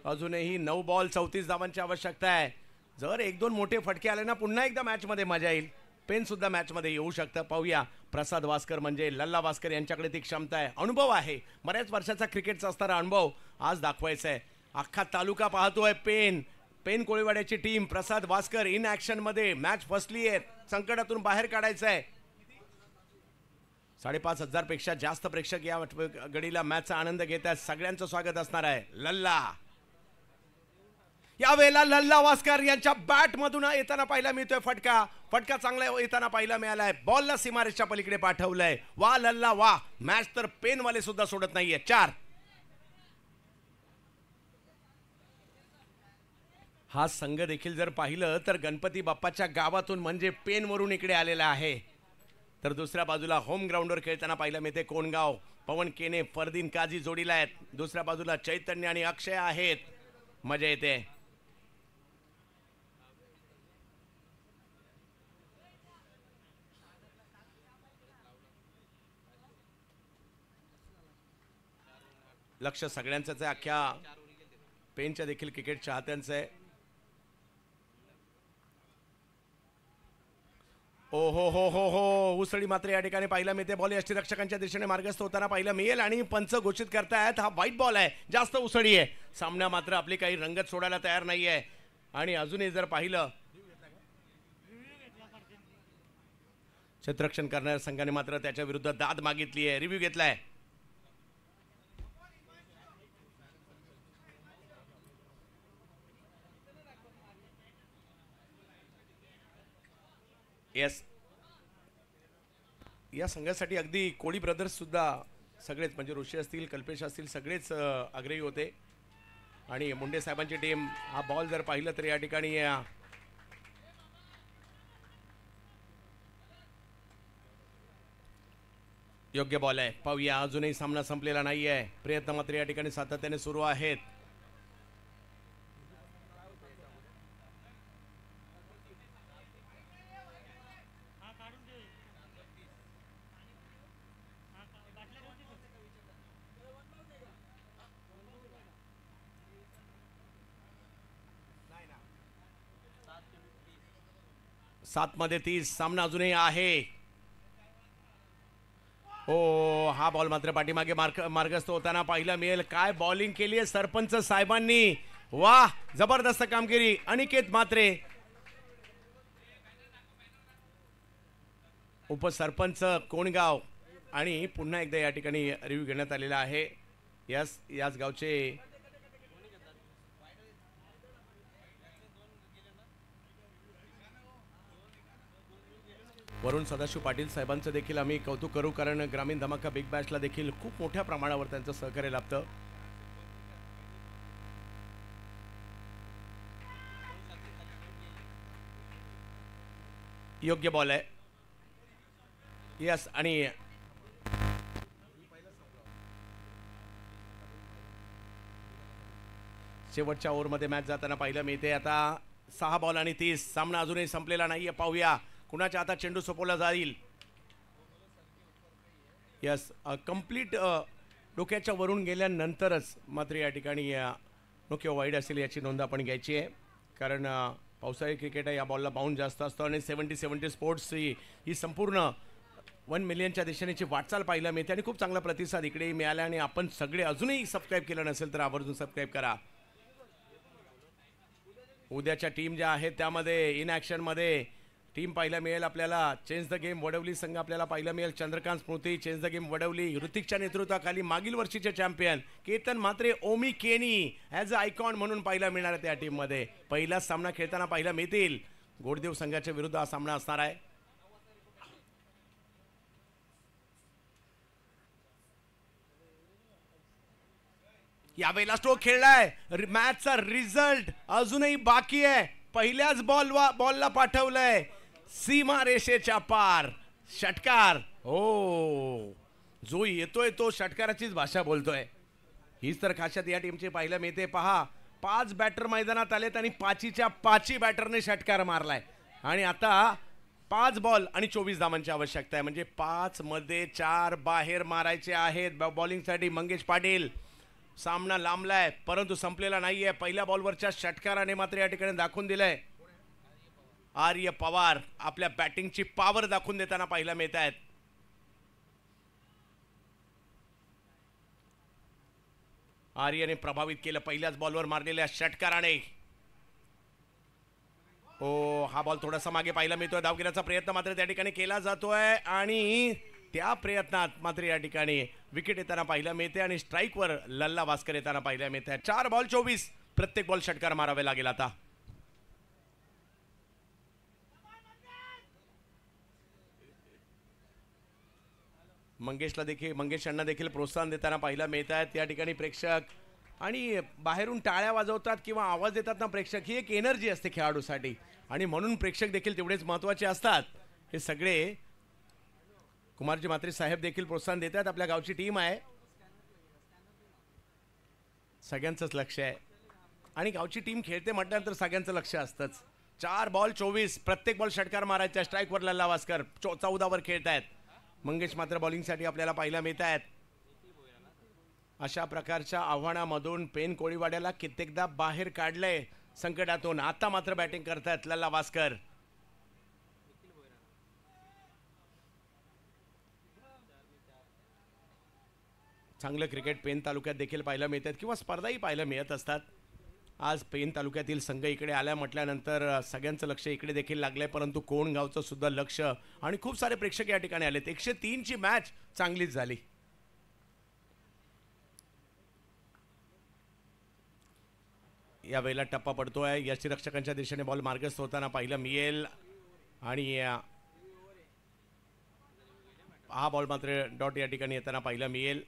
अजूनही 9 बॉल 34 धावांची आवश्यकता आहे. जर 1-2 मोठे फटके आले ना, पुन्हा एकदा मॅचमध्ये मजा येईल. पेन सुद्धा मॅचमध्ये येऊ शकतं. पाहूया प्रसाद वास्कर म्हणजे लल्ला वास्कर यांच्याकडे ती क्षमता आहे, अनुभव आहे. बऱ्याच वर्षाचा क्रिकेटचा असणारा अनुभव आज दाखवायचा आहे. अख्खा तालुका पाहतोय. पेन कोळीवाड्याची team, Prasad Waskar in action मध्ये. मॅच फसली आहे, संकटातून बाहेर काढायचं आहे. 5,500 पेक्षा जास्त प्रेक्षक या गडीला मॅचचा आनंद घेत आहेत. सगळ्यांचं स्वागत असणार आहे. लल्ला यावेळेला लल्ला वास्कर यांच्या बॅट मधून येताना पाहायला मिळतोय फटका चांगला येताना पाहायला मिळालाय. बॉलला सीमारेषच्या पलीकडे पाठवलंय. वा लल्ला वा. मॅच तर पेनवाले सुद्धा सोडत नाहीये. 4. हा संघ देखील जर पाहिलं तर गणपती बाप्पाच्या गावातून म्हणजे पेनवरून इकडे आलेला आहे. तर दुसऱ्या बाजूला होम ग्राउंडवर खेळताना पाहायला मिळते कोणगाव. पवन केने, फरदीन काझी जोडीला आहेत. दुसऱ्या बाजूला चैतन्य आणि अक्षय आहेत. मजा येते. लक्ष सगळ्यांचंच आहे, अख्ख्या पेनच्या देखील क्रिकेट चाहत्यांचं आहे. ओ हो उसळी मात्र या ठिकाणी पाहायला मिळते. बॉल यष्टीरक्षकांच्या दिशेने मार्गस्थ होताना पाहायला मिळेल आणि पंच घोषित करतायत हा व्हाईट बॉल आहे, जास्त उसळी आहे. सामना मात्र आपली काही रंगत सोडायला तयार नाहीये आणि अजूनही जर पाहिलं क्षेत्ररक्षण करणाऱ्या संघाने मात्र त्याच्या विरुद्ध दाद मागितली आहे, रिव्ह्यू घेतलाय. येस, या संघासाठी अगदी कोळी ब्रदर्स सुद्धा सगळेच म्हणजे ऋषी असतील, कल्पेश असतील, सगळेच आग्रही होते. आणि मुंडे साहेबांची टीम हा बॉल जर पाहिलं तर या ठिकाणी योग्य बॉल आहे. पाहूया, अजूनही सामना संपलेला नाही आहे, प्रयत्न मात्र या ठिकाणी सातत्याने सुरू आहेत. सात मध्ये 30, सामना अजूनही आहे. हो, हा बॉल मात्र पाठीमागे मार्गस्थ होताना पाहायला मिळेल. काय बॉलिंग केली आहे सरपंच साहेबांनी, वाह, जबरदस्त कामगिरी. अनिकेत म्हात्रे, उपसरपंच कोणगाव, आणि पुन्हा एकदा या ठिकाणी रिव्ह्यू घेण्यात आलेला आहे. याच गावचे वरुण सदाशिव पाटील साहेबांचं देखील आम्ही कौतुक करू, कारण ग्रामीण धमाका बिग बॅशला देखील खूप मोठ्या प्रमाणावर त्यांचं सहकार्य लाभतं. योग्य बॉल आहे. यस, आणि शेवटच्या ओव्हरमध्ये मॅच जाताना पाहायला मिळते. आता 6 बॉल आणि 30, सामना अजूनही संपलेला नाहीये. पाहूया कुणाच्या आता चेंडू सोपवला जाईल. यस, कंप्लीट डोक्याच्या वरून गेल्यानंतरच मात्र या ठिकाणी डोके वाईड असेल याची नोंद आपण घ्यायची आहे, कारण पावसाळी क्रिकेट या बॉलला बाउंड जास्त असतो आणि 70-70 स्पोर्ट्स ही संपूर्ण 1 मिलियनच्या दिशेनेची वाटचाल पाहायला मिळते आणि खूप चांगला प्रतिसाद इकडेही मिळाला. आणि आपण सगळे अजूनही सबस्क्राईब केलं नसेल तर आवर्जून सबस्क्राईब करा. उद्याच्या टीम ज्या आहेत त्यामध्ये इन ॲक्शनमध्ये टीम पाहायला मिळेल आपल्याला. चेंज द गेम वडवली संघ आपल्याला पाहायला मिळेल. चंद्रकांत स्मृती, चेंज द गेम वडवली, ऋतिकच्या नेतृत्वाखाली मागील वर्षीचे चॅम्पियन केतन म्हात्रे, ओमी केनी ॲज अ आयकॉन म्हणून पाहायला मिळणार आहे त्या टीममध्ये. पहिलाच सामना खेळताना पाहायला मिळतील. गोडदेव संघाच्या विरुद्ध हा सामना असणार आहे. यावेळेला स्ट्रोक खेळलाय. मॅचचा रिझल्ट अजूनही बाकी आहे. पहिल्याच बॉलला पाठवलंय सीमा रेषेच्या पार, षटकार. हो, जो येतोय तो षटकाराचीच भाषा बोलतोय. हीच तर खासियत या टीमची पाहायला मिळते. पहा, 5 बॅटर मैदानात आलेत आणि 5च्या 5 बॅटरने षटकार मारलाय. आणि आता 5 बॉल आणि 24 धावांची आवश्यकता आहे, म्हणजे 5 मध्ये 4 बाहेर मारायचे आहेत बॉलिंगसाठी. मंगेश पाटील, सामना लांबलाय परंतु संपलेला नाहीये. पहिल्या बॉलवरच्या षटकाराने मात्र या ठिकाणी दाखवून दिलंय. आर्य पवार आपल्या बॅटिंगची पॉवर दाखवून देताना पाहायला मिळत आहेत. आर्यने प्रभावित केलं पहिल्याच बॉलवर मारलेल्या षटकाराने. हो, हा बॉल थोडासा मागे पाहायला मिळतोय. धावगिरीचा प्रयत्न मात्र त्या ठिकाणी केला जातोय आणि त्या प्रयत्नात मात्र या ठिकाणी विकेट येताना पाहायला मिळते आणि स्ट्राईकवर लल्ला वास्कर येताना पाहायला मिळते. 4 बॉल 24, प्रत्येक बॉल षटकार मारावे लागेल. आता मंगेश यांना देखील प्रोत्साहन देताना पाहायला मिळत आहेत. या ठिकाणी प्रेक्षक आणि बाहेरून टाळ्या वाजवतात किंवा आवाज देतात ना प्रेक्षक, ही एक एनर्जी असते खेळाडूसाठी आणि म्हणून प्रेक्षक देखील तेवढेच महत्त्वाचे असतात. हे सगळे कुमारजी म्हात्रे साहेब देखील प्रोत्साहन देतात. आपल्या गावची टीम आहे, सगळ्यांचंच लक्ष आहे आणि गावची टीम खेळते म्हटल्यानंतर सगळ्यांचं लक्ष असतंच. 4 बॉल 24, प्रत्येक बॉल षटकार मारायचा. स्ट्राईकवर लल्ला वास्कर 14वर खेळत आहेत. मंगेश मात्र बॉलिंगसाठी आपल्याला पाहायला मिळत आहेत. अशा प्रकारच्या आव्हानामधून पेन कोळीवाड्याला कित्येकदा बाहेर काढलंय संकटातून. आता मात्र बॅटिंग करतायत लल्ला वास्कर. चांगलं क्रिकेट पेन तालुक्यात देखील पाहायला मिळतात किंवा स्पर्धाही पाहायला मिळत असतात. आज पेन तालुक्यातील संघ इकडे आल्या म्हटल्यानंतर सगळ्यांचं लक्ष इकडे देखील लागलंय, परंतु कोणगावचं सुद्धा लक्ष आणि खूप सारे प्रेक्षक या ठिकाणी आलेत. 103 ची मॅच चांगलीच झाली. या वेळेला टप्पा पडतोय. यष्टीरक्षकांच्या दिशेने बॉल मार्गस्थ होताना पाहिलं मिळेल आणि हा बॉल मात्र डॉट या ठिकाणी येताना पाहिलं मिळेल.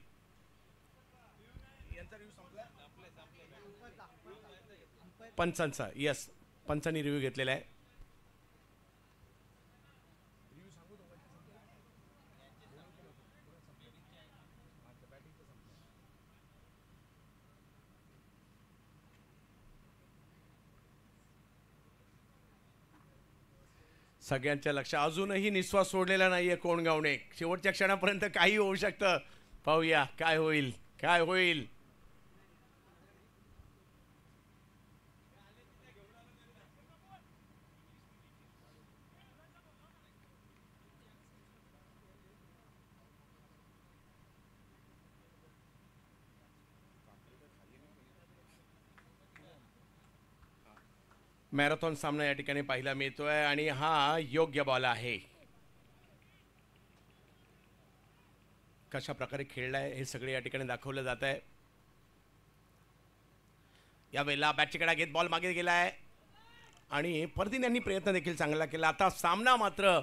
पंचांचा यस पंचांनी रिव्ह्यू घेतलेला आहे. सगळ्यांच्या लक्ष अजूनही निश्वास सोडलेला नाहीये कोणगावने. शेवटच्या क्षणापर्यंत काही होऊ शकतं. पाहूया काय होईल काय होईल. मॅरेथॉन सामना या ठिकाणी पाहायला मिळतोय आणि हा योग्य बॉल आहे. कशा प्रकारे खेळलाय हे सगळे या ठिकाणी दाखवलं जात आहे. या वेळेला बॅटची कडा घेत बॉल मागे गेलाय आणि परतीन यांनी प्रयत्न देखील चांगला केला. आता सामना मात्र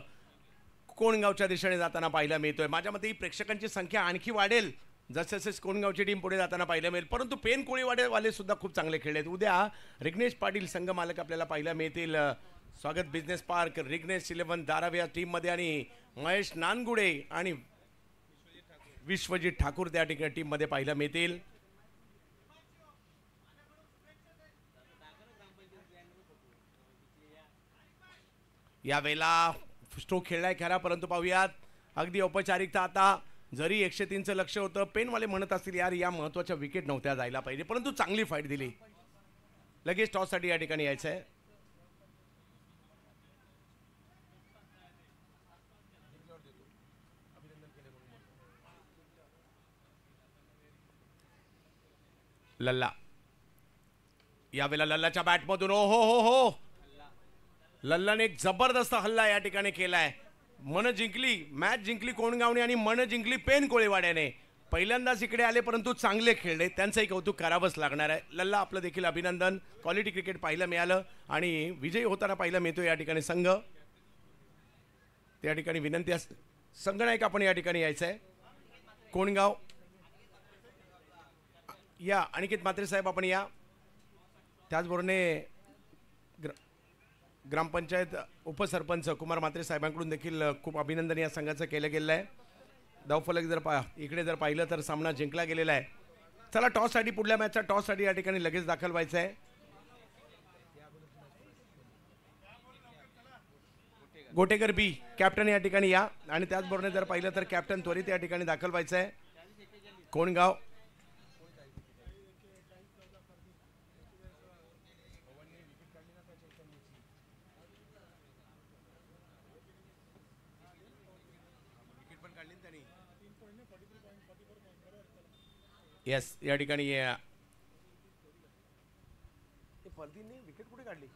कोणगावच्या दिशेने जाताना पाहायला मिळतोय. माझ्या मते ही प्रेक्षकांची संख्या आणखी वाढेल जसे जसे कोणगावची टीम पुढे जाताना पाहायला मिळेल, परंतु पेन कोळीवाडेवाले सुद्धा खूप चांगले खेळलेत. उद्या रिग्नेश पाटील संघ मालक आपल्याला पाहायला मिळतील. स्वागत बिझनेस पार्क रिग्नेश 11 धारावी या टीममध्ये आणि महेश नानगुडे आणि विश्वजित ठाकूर त्या ठिकाणी टीममध्ये पाहायला मिळतील. या वेळेला स्ट्रोक खेळलाय खरा, परंतु पाहूयात अगदी औपचारिकता. आता जरी 103चं लक्ष होतं, पेनवाले म्हणत असतील यार या महत्त्वाच्या विकेट नव्हत्या जायला पाहिजे, परंतु चांगली फाईट दिली. लगेच टॉससाठी या ठिकाणी यायचं आहे. लल्ला यावेळेला लल्लाच्या बॅटमधून ओ हो हो हो लल्लाने एक जबरदस्त हल्ला या ठिकाणी केलाय. मन जिंकली, मॅच जिंकली कोणगावने आणि मन जिंकली पेन कोळीवाड्याने. पहिल्यांदाच इकडे आले परंतु चांगले खेळले, त्यांचंही कौतुक करावंच लागणार आहे. लल्ला आपलं देखील अभिनंदन. क्वालिटी क्रिकेट पाहायला मिळालं आणि विजयी होताना पाहायला मिळतो या ठिकाणी संघ. त्या ठिकाणी विनंती असते संघनायक आपण या ठिकाणी यायचं आहे. कोणगाव या अनिकेत म्हात्रे साहेब आपण या. त्याचबरोबर ग्रामपंचायत उपसरपंच कुमार म्हात्रे साहेबांकडून देखील खूप अभिनंदन या संघाचं केलं गेलं आहे. धावफलक जर इकडे जर पाहिलं तर सामना जिंकला गेलेला आहे. चला टॉससाठी पुढल्या मॅचचा टॉससाठी या ठिकाणी लगेच दाखल व्हायचं आहे. गोटेकर बी कॅप्टन या ठिकाणी या आणि त्याचबरोबर जर पाहिलं तर कॅप्टन त्वरित या ठिकाणी दाखल व्हायचं आहे. कोणगाव यस या ठिकाणी फर्दीने विकेट कुठे काढली.